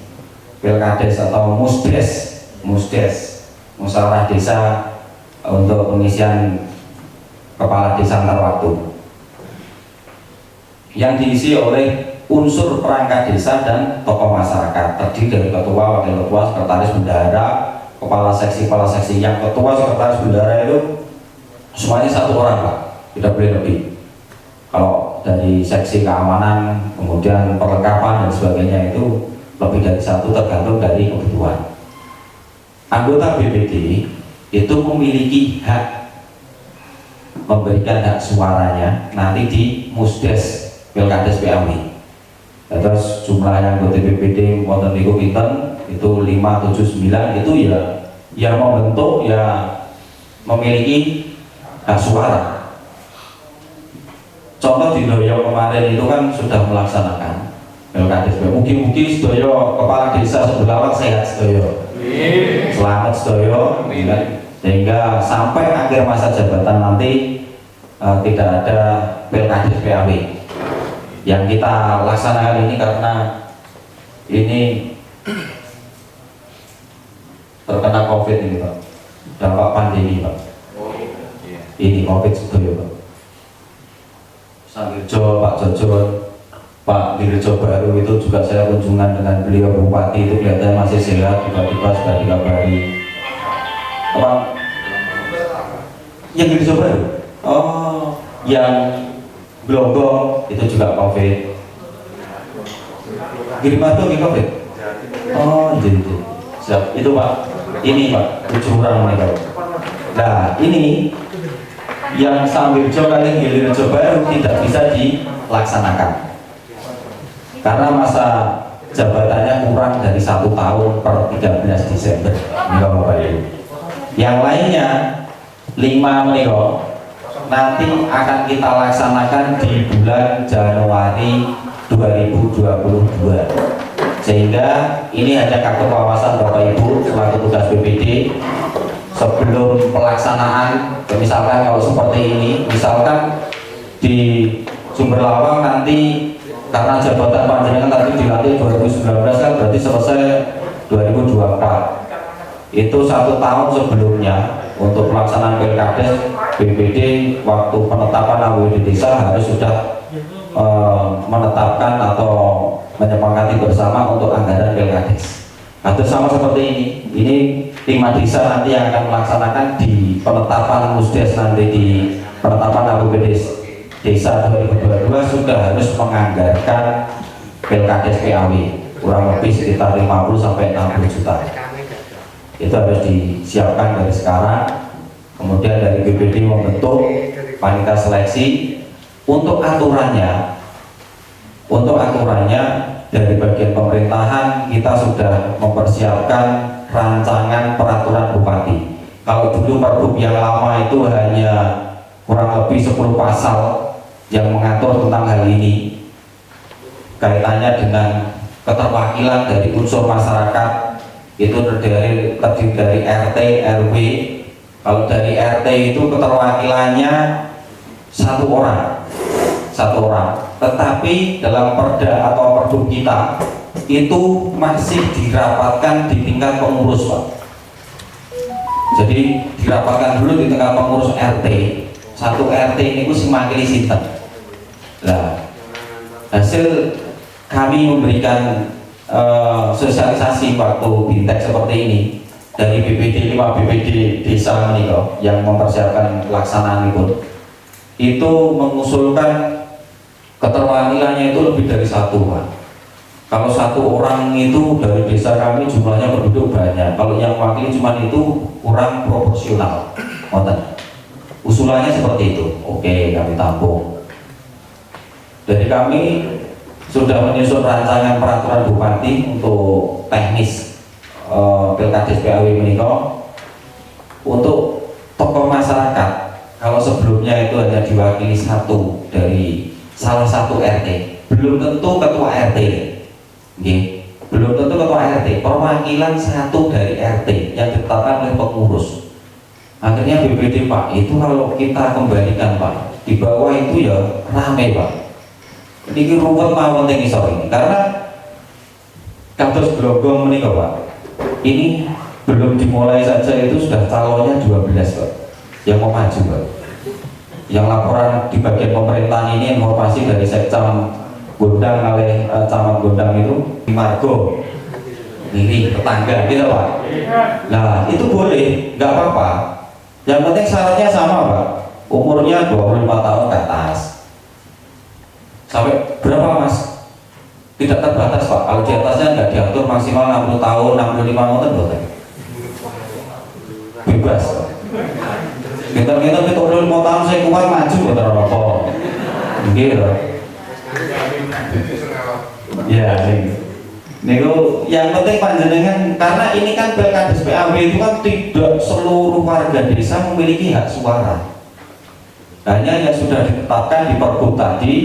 Pilkades atau Musdes. musyawarah desa untuk pengisian kepala desa antar waktu yang diisi oleh unsur perangkat desa dan tokoh masyarakat, terdiri dari ketua, wakil ketua, sekretaris bendahara, kepala seksi. Yang ketua, sekretaris bendahara itu semuanya satu orang Pak, tidak boleh lebih. Kalau dari seksi keamanan, kemudian perlengkapan dan sebagainya itu lebih dari satu, tergantung dari kebutuhan. Anggota BPD itu memiliki hak memberikan hak suaranya nanti di Musdes Pilkades PAW. Terus jumlah yang anggota BPD wonten niku pinten itu 579 itu ya membentuk ya memiliki hak suara. Contoh di Doyo kemarin itu kan sudah melaksanakan Pilkades. Mugi-mugi sedoyo kepala desa sebelawat sehat sedoyo. Selamat sedoyo. Sehingga sampai akhir masa jabatan nanti tidak ada Pilkades PAW. Yang kita laksanakan ini karena ini terkena COVID ini Pak, dampak pandemi Pak. Ini COVID sedoyo Pak. Sangirjo, Pak Jojon, Pak Dirjo Baru itu juga saya kunjungan dengan beliau Bupati, itu kelihatannya masih sehat, tiba-tiba sudah dikabari apa? Yang Dirjo Baru? Oh, yang Glonggong itu juga COVID. Girimanto ini COVID? Oh, jadi siap. Itu Pak, ini Pak, 7 orang nih Pak. Nah, ini yang Sambirjo kali Dirjo Baru tidak bisa dilaksanakan karena masa jabatannya kurang dari 1 tahun per 13 Desember. Yang lainnya 5 meniko nanti akan kita laksanakan di bulan Januari 2022, sehingga ini hanya kartu wawasan Bapak Ibu selaku tugas BPD sebelum pelaksanaan. Misalkan kalau seperti ini, misalkan di Sumber Lawang nanti karena jabatan panjenengan tadi dilantik 2019 kan berarti selesai 2024. Itu 1 tahun sebelumnya untuk pelaksanaan Pilkades, BPD waktu penetapan AWD desa harus sudah menetapkan atau menyepakati bersama untuk anggaran Pilkades. Atau sama seperti ini 5 desa nanti yang akan melaksanakan di penetapan Musdes nanti di penetapan AWD desa 2022 sudah harus menganggarkan Pilkades PAW kurang lebih sekitar 50 sampai 60 juta. Itu harus disiapkan dari sekarang. Kemudian dari BPD membentuk panitia seleksi. Untuk aturannya dari bagian pemerintahan kita sudah mempersiapkan rancangan peraturan bupati. Kalau dulu Pergub yang lama itu hanya kurang lebih 10 pasal yang mengatur tentang hal ini, kaitannya dengan keterwakilan dari unsur masyarakat itu terdiri dari RT, RW. Kalau dari RT itu keterwakilannya satu orang, tetapi dalam perda atau Pergub kita itu masih dirapatkan di tingkat pengurus Pak. Jadi dirapatkan dulu di tingkat pengurus RT. Satu RT ini sing makili sinten. Nah, hasil kami memberikan sosialisasi waktu bintek seperti ini dari BPD 5 BPD desa menikah yang mempersiapkan pelaksanaan itu mengusulkan keterwakilannya itu lebih dari 1 Pak. Kalau 1 orang itu dari desa kami jumlahnya penduduk banyak, kalau yang wakili cuma itu kurang proporsional. Usulannya seperti itu. Oke, kami tampung. Jadi kami sudah menyusun rancangan peraturan bupati untuk teknis Pilkades PAW menikah untuk tokoh masyarakat. Kalau sebelumnya itu hanya diwakili 1 dari salah satu RT, belum tentu ketua RT. Belum tentu ketua RT, perwakilan 1 dari RT yang ditetapkan oleh pengurus. Akhirnya BPD Pak, itu kalau kita kembalikan Pak, di bawah itu ya rame Pak. Ini ruwet mawon sore ini, karena kados Glonggong menika Pak. Ini belum dimulai saja itu sudah calonnya 12 Pak yang mau maju Pak. Yang laporan di bagian pemerintahan ini informasi dari Sekcam Gondang oleh Camat Gondang itu Margo ini tetangga gitu Pak. Nah itu boleh, nggak apa-apa. Yang penting syaratnya sama Pak, umurnya 25 tahun ke atas. Sampai berapa Mas? Tidak terbatas Pak, kalau di atasnya nggak diatur maksimal 60 tahun, 65 tahun boleh. Bebas Pak. Kita 25 tahun saya kuat maju ke apa gitu. Ya niku yang penting panjenengan, karena ini kan Pilkades PAW itu kan tidak seluruh warga desa memiliki hak suara. Hanya yang sudah ditetapkan di Pergub tadi.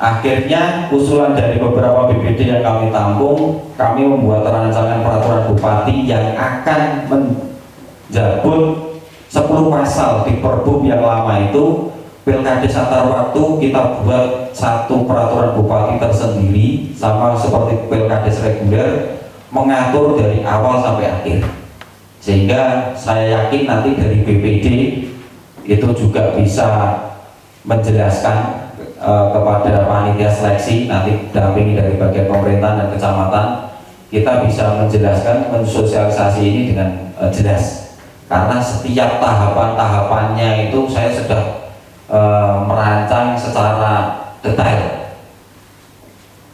Akhirnya usulan dari beberapa BPD yang kami tampung, kami membuat rancangan peraturan bupati yang akan menjabut 10 pasal di Pergub yang lama itu. Pilkades antar waktu kita buat satu peraturan bupati tersendiri, sama seperti Pilkades reguler, mengatur dari awal sampai akhir. Sehingga saya yakin nanti dari BPD itu juga bisa menjelaskan kepada panitia seleksi, nanti dampingi dari bagian pemerintahan dan kecamatan, kita bisa menjelaskan, mensosialisasi ini dengan jelas. Karena setiap tahapan-tahapannya itu saya sudah merancang secara detail.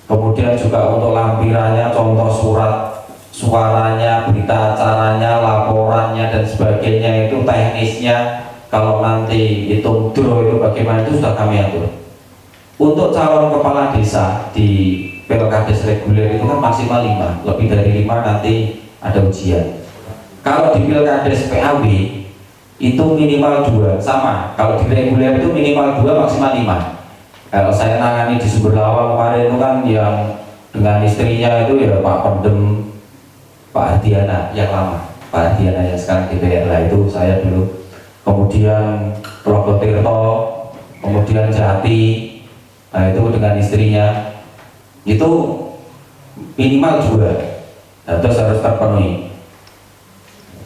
Kemudian juga untuk lampirannya, contoh surat suaranya, berita acaranya, laporannya dan sebagainya, itu teknisnya kalau nanti hitung draw itu bagaimana, itu sudah kami atur. Untuk calon kepala desa di Pilkades reguler itu kan maksimal 5, lebih dari 5 nanti ada ujian. Kalau di Pilkades PAW itu minimal 2, sama. Kalau di reguler itu minimal 2, maksimal 5. Kalau saya nangani di Sumberlawa kemarin itu kan yang dengan istrinya itu ya Pak Pendem, Pak Ardiana yang lama, Pak Ardiana yang sekarang DPR lah, itu saya dulu. Kemudian Progotirto, kemudian Jati, nah itu dengan istrinya itu minimal 2, nah, terus harus terpenuhi.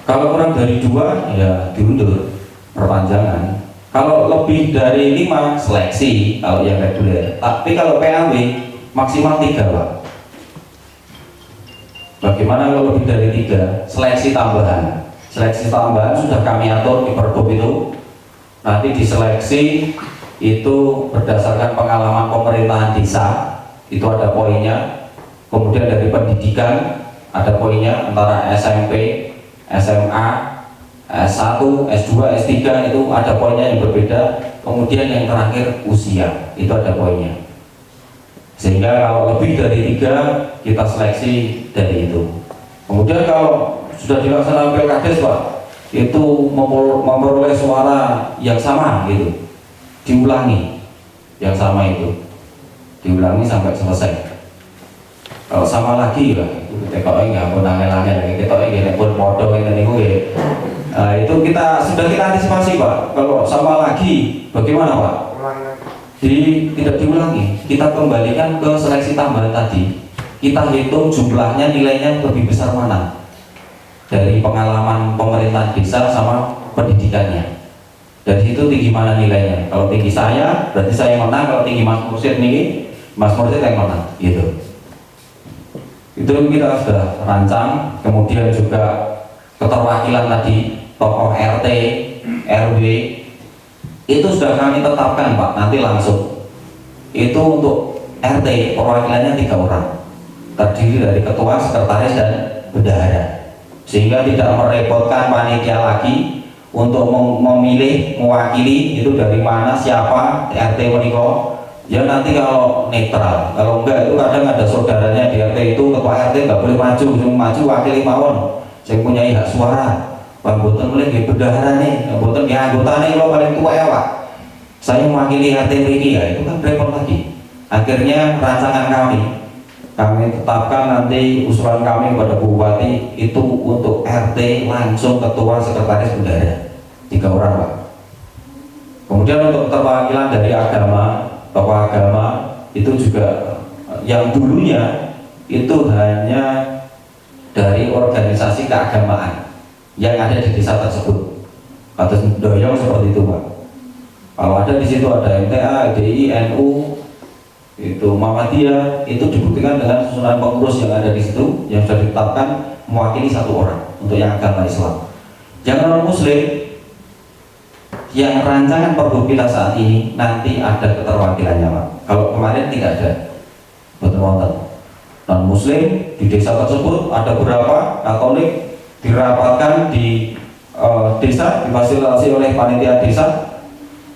Kalau kurang dari 2 ya diundur perpanjangan. Kalau lebih dari 5 seleksi kalau yang reguler. Tapi kalau PAW maksimal 3 Pak. Bagaimana kalau lebih dari 3? Seleksi tambahan. Seleksi tambahan sudah kami atur di Pergub itu. Nanti diseleksi itu berdasarkan pengalaman pemerintahan desa, itu ada poinnya. Kemudian dari pendidikan ada poinnya, antara SMP, SMA, S1, S2, S3 itu ada poinnya yang berbeda. Kemudian yang terakhir usia, itu ada poinnya. Sehingga kalau lebih dari 3 kita seleksi dari itu. Kemudian kalau sudah dilaksanakan Pilkades Pak, itu memperoleh suara yang sama gitu, diulangi yang sama itu, diulangi sampai selesai. Kalau sama lagi ya, tekoknya nggak pun angel-angel, tekoknya pun podo ini itu sudah kita antisipasi Pak. Kalau sama lagi bagaimana Pak? Tidak diulangi, kita kembalikan ke seleksi tambahan tadi. Kita hitung jumlahnya, nilainya lebih besar mana dari pengalaman pemerintahan desa sama pendidikannya. Dari situ tinggi mana nilainya. Kalau tinggi saya, berarti saya menang. Kalau tinggi Mas Mursyid nih, Mas Mursyid yang menang gitu. Itu kita sudah rancang. Kemudian juga keterwakilan tadi, tokoh RT, RW, itu sudah kami tetapkan Pak, nanti langsung. Itu untuk RT, perwakilannya 3 orang, terdiri dari ketua, sekretaris, dan bendahara. Sehingga tidak merepotkan panitia lagi untuk memilih, mewakili, itu dari mana, siapa, RT meniko. Ya nanti kalau netral, kalau enggak itu kadang ada saudaranya di RT itu, ketua RT nggak boleh maju, yang maju wakili mawon, saya punya hak suara. Pak Boten mulai di bendahara nih, Boten di anggota nih, lo paling tua ya Pak. Saya mewakili RT ini ya, itu kan repot lagi. Akhirnya rancangan kami tetapkan nanti usulan kami kepada Bupati itu untuk RT langsung ketua, sekretaris, bendahara, 3 orang Pak. Kemudian untuk keterwakilan dari agama, tokoh agama itu juga yang dulunya itu hanya dari organisasi keagamaan yang ada di desa tersebut. Kados Doyong seperti itu, Pak. Kalau ada di situ ada MTA, DI, NU, itu Muhammadiyah, itu dibuktikan dengan susunan pengurus yang ada di situ yang sudah ditetapkan mewakili satu orang untuk yang agama Islam. Yang non Muslim, yang rancangan Pergub kita saat ini nanti ada keterwakilannya, Pak. Kalau kemarin tidak ada, betul-betul non Muslim di desa tersebut ada beberapa Katolik dirapatkan di desa, difasilitasi oleh panitia desa,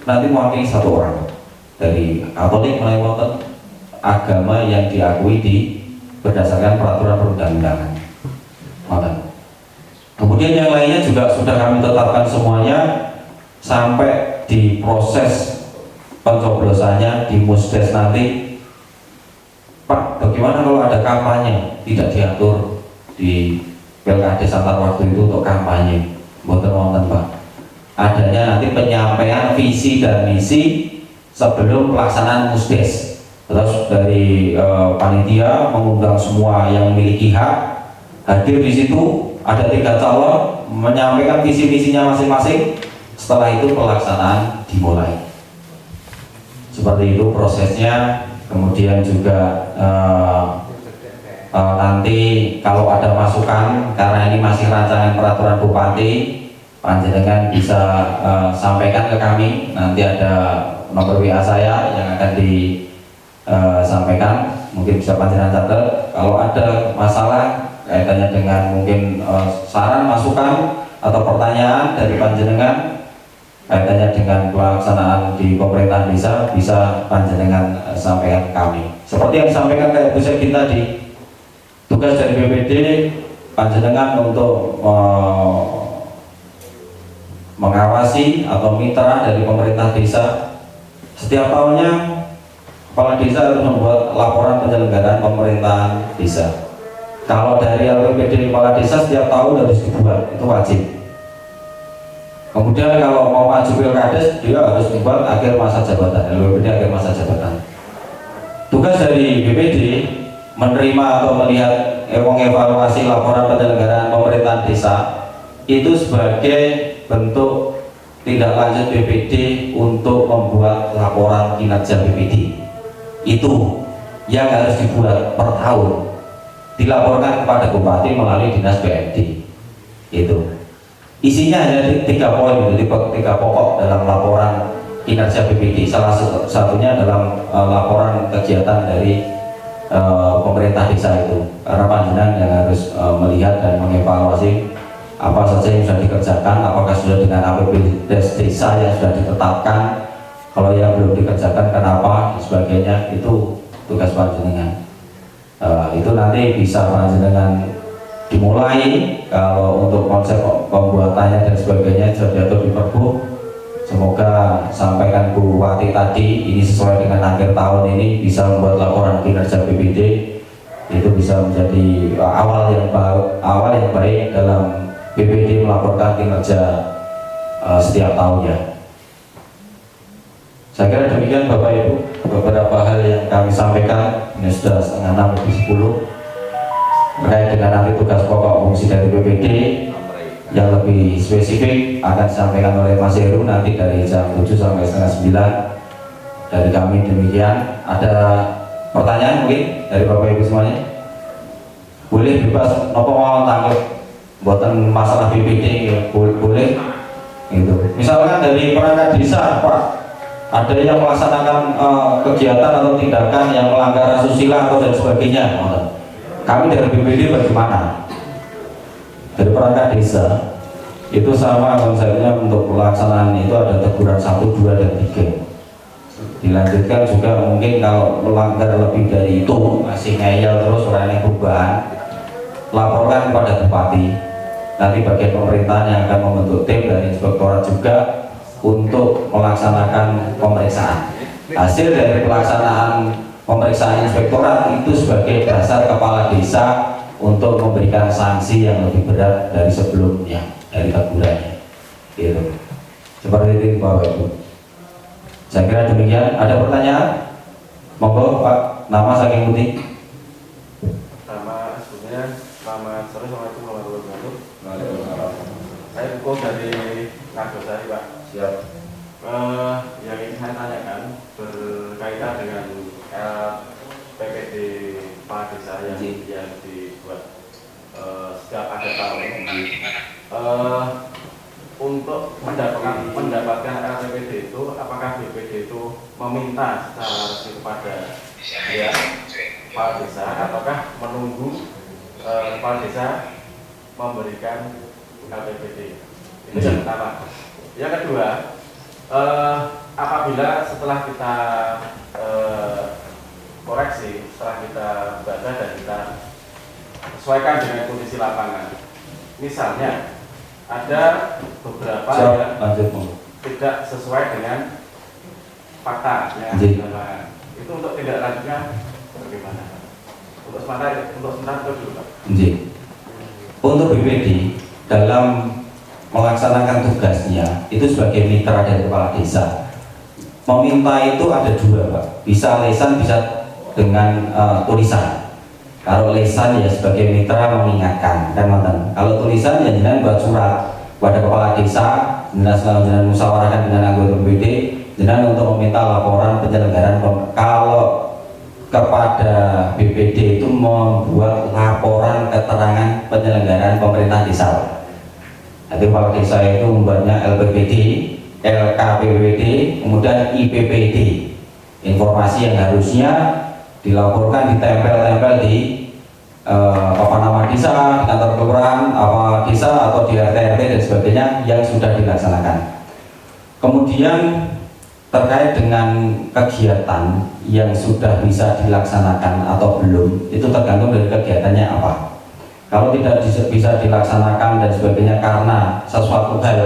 nanti mewakili satu orang dari Katolik melalui agama yang diakui berdasarkan peraturan perundang-undangan. Kemudian yang lainnya juga sudah kami tetapkan semuanya sampai di proses pencoblosannya di Musdes nanti. Pak, bagaimana kalau ada kampanye tidak diatur di Pilkades antar waktu itu untuk kampanye? Mboten wonten, Pak. Adanya nanti penyampaian visi dan misi sebelum pelaksanaan Musdes. Terus dari panitia mengundang semua yang memiliki hak hadir di situ, ada 3 calon menyampaikan visi misinya masing-masing. Setelah itu pelaksanaan dimulai. Seperti itu prosesnya. Kemudian juga nanti kalau ada masukan, karena ini masih rancangan peraturan bupati, panjenengan bisa sampaikan ke kami. Nanti ada nomor WA saya yang akan disampaikan, mungkin bisa panjenengan catat. Kalau ada masalah kaitannya dengan mungkin saran, masukan atau pertanyaan dari panjenengan kaitannya dengan pelaksanaan di pemerintahan desa, bisa panjenengan sampaikan ke kami. Seperti yang disampaikan kayak Bu Sekin tadi, tugas dari BPD panjenengan untuk mengawasi atau mitra dari pemerintah desa. Setiap tahunnya kepala desa harus membuat laporan penyelenggaraan pemerintahan desa. Kalau dari LPPD kepala desa setiap tahun harus dibuat, itu wajib. Kemudian kalau mau maju Pilkades, dia harus membuat akhir masa jabatan, LPPD akhir masa jabatan. Tugas dari BPD menerima atau melihat mengevaluasi laporan penyelenggaraan pemerintahan desa itu sebagai bentuk tindak lanjut BPD untuk membuat laporan kinerja BPD. Itu yang harus dibuat per tahun, dilaporkan kepada Bupati melalui Dinas BMD. Itu isinya hanya 3 poin, 3 pokok dalam laporan kinerja BPD. Salah satunya dalam laporan kegiatan dari pemerintah desa itu, karena panjenengan yang harus melihat dan mengevaluasi apa saja yang sudah dikerjakan, apakah sudah dengan APBDes desa yang sudah ditetapkan, kalau yang belum dikerjakan kenapa, dan sebagainya. Itu tugas panjenengan. Itu nanti bisa panjenengan dimulai. Kalau untuk konsep pembuatannya dan sebagainya sudah diatur di Pergub. Semoga sampaikan Bu Wati tadi ini sesuai dengan akhir tahun ini bisa membuat laporan kinerja BPD, itu bisa menjadi awal yang baik dalam BPD melaporkan kinerja setiap tahunnya. Saya kira demikian Bapak Ibu, beberapa hal yang kami sampaikan. Ini sudah 5:30 terkait dengan nanti tugas pokok fungsi dari BPD yang lebih spesifik akan disampaikan oleh Mas Heru nanti dari jam 7 sampai setengah 9 dari kami. Demikian. Ada pertanyaan mungkin dari Bapak Ibu semuanya? Boleh bebas, nopo mau tanggung buatan masalah BPD ya, boleh gitu. Misalkan dari perangkat desa, Pak, ada yang melaksanakan kegiatan atau tindakan yang melanggar asusila atau dan sebagainya, kami dari BPD bagaimana? Dari perangkat desa itu sama konsepnya, untuk pelaksanaan itu ada teguran 1, 2, dan 3. Dilanjutkan juga mungkin kalau melanggar lebih dari itu, masih ngeyel terus orang yang perubahan, laporkan kepada Bupati. Nanti bagian pemerintahan yang akan membentuk tim dari inspektorat juga untuk melaksanakan pemeriksaan. Hasil dari pelaksanaan pemeriksaan inspektorat itu sebagai dasar kepala desa untuk memberikan sanksi yang lebih berat dari sebelumnya, dari tegurannya. Gitu. Seperti itu Bapak Ibu. Saya kira demikian. Ada pertanyaan? Monggo Pak, nama saking putih. Nama aslinya Selamat sore, Assalamualaikum warahmatullahi wabarakatuh. Waalaikumsalam. Saya Buko dari Nagosari, Pak. Siap. Yang ingin saya tanyakan berkaitan dengan PPD Kepala Desa yang dibuat setiap akhir tahun. Untuk mendapatkan LPPD itu, apakah BPD itu meminta secara resmi kepada dia Kepala Desa, ataukah menunggu Kepala Desa memberikan LPPD? Itu yang pertama. Yang kedua, apabila setelah kita koreksi, setelah kita baca dan kita sesuaikan dengan kondisi lapangan, misalnya ada beberapa yang tidak sesuai dengan fakta yang ada di lapangan, itu untuk tindak lanjutnya bagaimana? Untuk sementara itu dulu, Pak. Untuk BPD dalam melaksanakan tugasnya itu sebagai mitra dari kepala desa. Meminta itu ada dua, Pak. Bisa lisan, bisa dengan tulisan. Kalau lisan ya sebagai mitra mengingatkan, kan nonton. Kalau tulisan ya jenengan buat surat pada kepala desa, jenengan musyawarahkan dengan anggota BPD, jenengan untuk meminta laporan penyelenggaraan. Kalau kepada BPD itu membuat laporan keterangan penyelenggaraan pemerintah desa. Nanti kepala desa itu membuatnya LPPD, LKPPD, kemudian IPPD. Informasi yang harusnya dilaporkan, ditempel-tempel di nama desa, kantor kelurahan, apa desa atau di RT dan sebagainya yang sudah dilaksanakan. Kemudian terkait dengan kegiatan yang sudah bisa dilaksanakan atau belum, itu tergantung dari kegiatannya apa. Kalau tidak bisa dilaksanakan dan sebagainya karena sesuatu hal,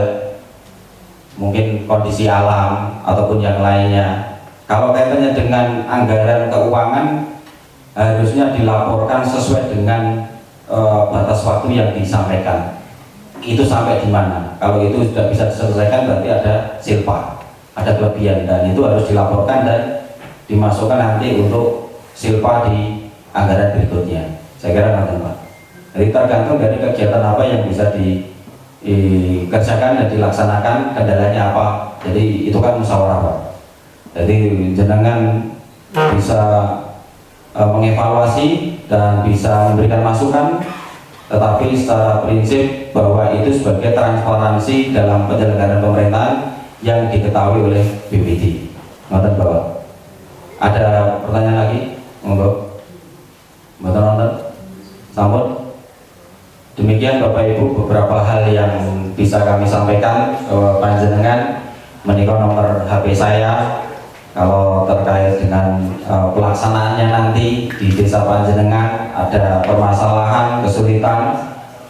mungkin kondisi alam ataupun yang lainnya, kalau kaitannya dengan anggaran keuangan, harusnya dilaporkan sesuai dengan batas waktu yang disampaikan. Itu sampai di mana? Kalau itu sudah bisa diselesaikan berarti ada silpa, ada kelebihan, dan itu harus dilaporkan dan dimasukkan nanti untuk silpa di anggaran berikutnya. Saya kira nanti, Pak. Jadi tergantung dari kegiatan apa yang bisa dikerjakan dan dilaksanakan, kendalanya apa. Jadi itu kan musyawarah, Pak. Jadi jenengan bisa mengevaluasi dan bisa memberikan masukan, tetapi secara prinsip bahwa itu sebagai transparansi dalam penyelenggaraan pemerintahan yang diketahui oleh BPD. Nonton Bapak. Ada pertanyaan lagi? Monggo. Mboten nonton. Sampun. Demikian Bapak Ibu beberapa hal yang bisa kami sampaikan panjenengan. Menika nomor HP saya. Kalau terkait dengan pelaksanaannya nanti di desa panjenengan ada permasalahan, kesulitan,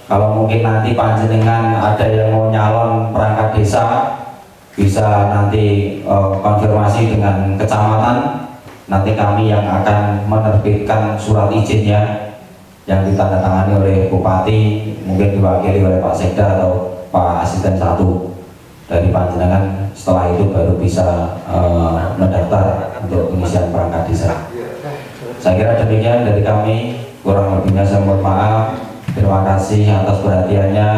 kalau mungkin nanti panjenengan ada yang mau nyalon perangkat desa, bisa nanti konfirmasi dengan kecamatan. Nanti kami yang akan menerbitkan surat izinnya yang ditandatangani oleh Bupati, mungkin diwakili oleh Pak Sekda atau Pak Asisten 1 dari panjenengan. Setelah itu baru bisa mendaftar untuk pengisian perangkat desa. Saya kira demikian dari kami, kurang lebihnya saya mohon maaf. Terima kasih atas perhatiannya.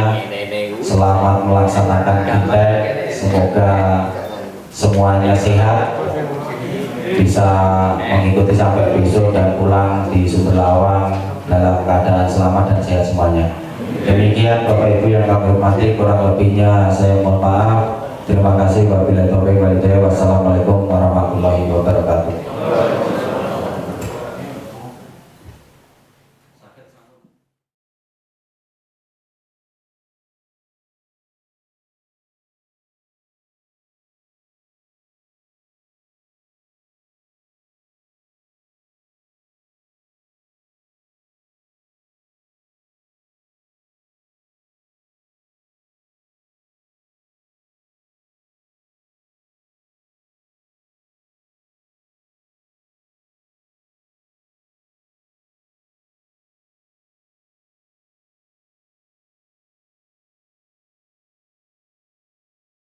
Selamat melaksanakan Pileg. Semoga semuanya sehat, bisa mengikuti sampai besok dan pulang di Sumber Lawang dalam keadaan selamat dan sehat semuanya. Demikian Bapak Ibu yang kami hormati, kurang lebihnya saya mohon maaf. Terima kasih. Wabillahi taufiq wal hidayah. Wassalamualaikum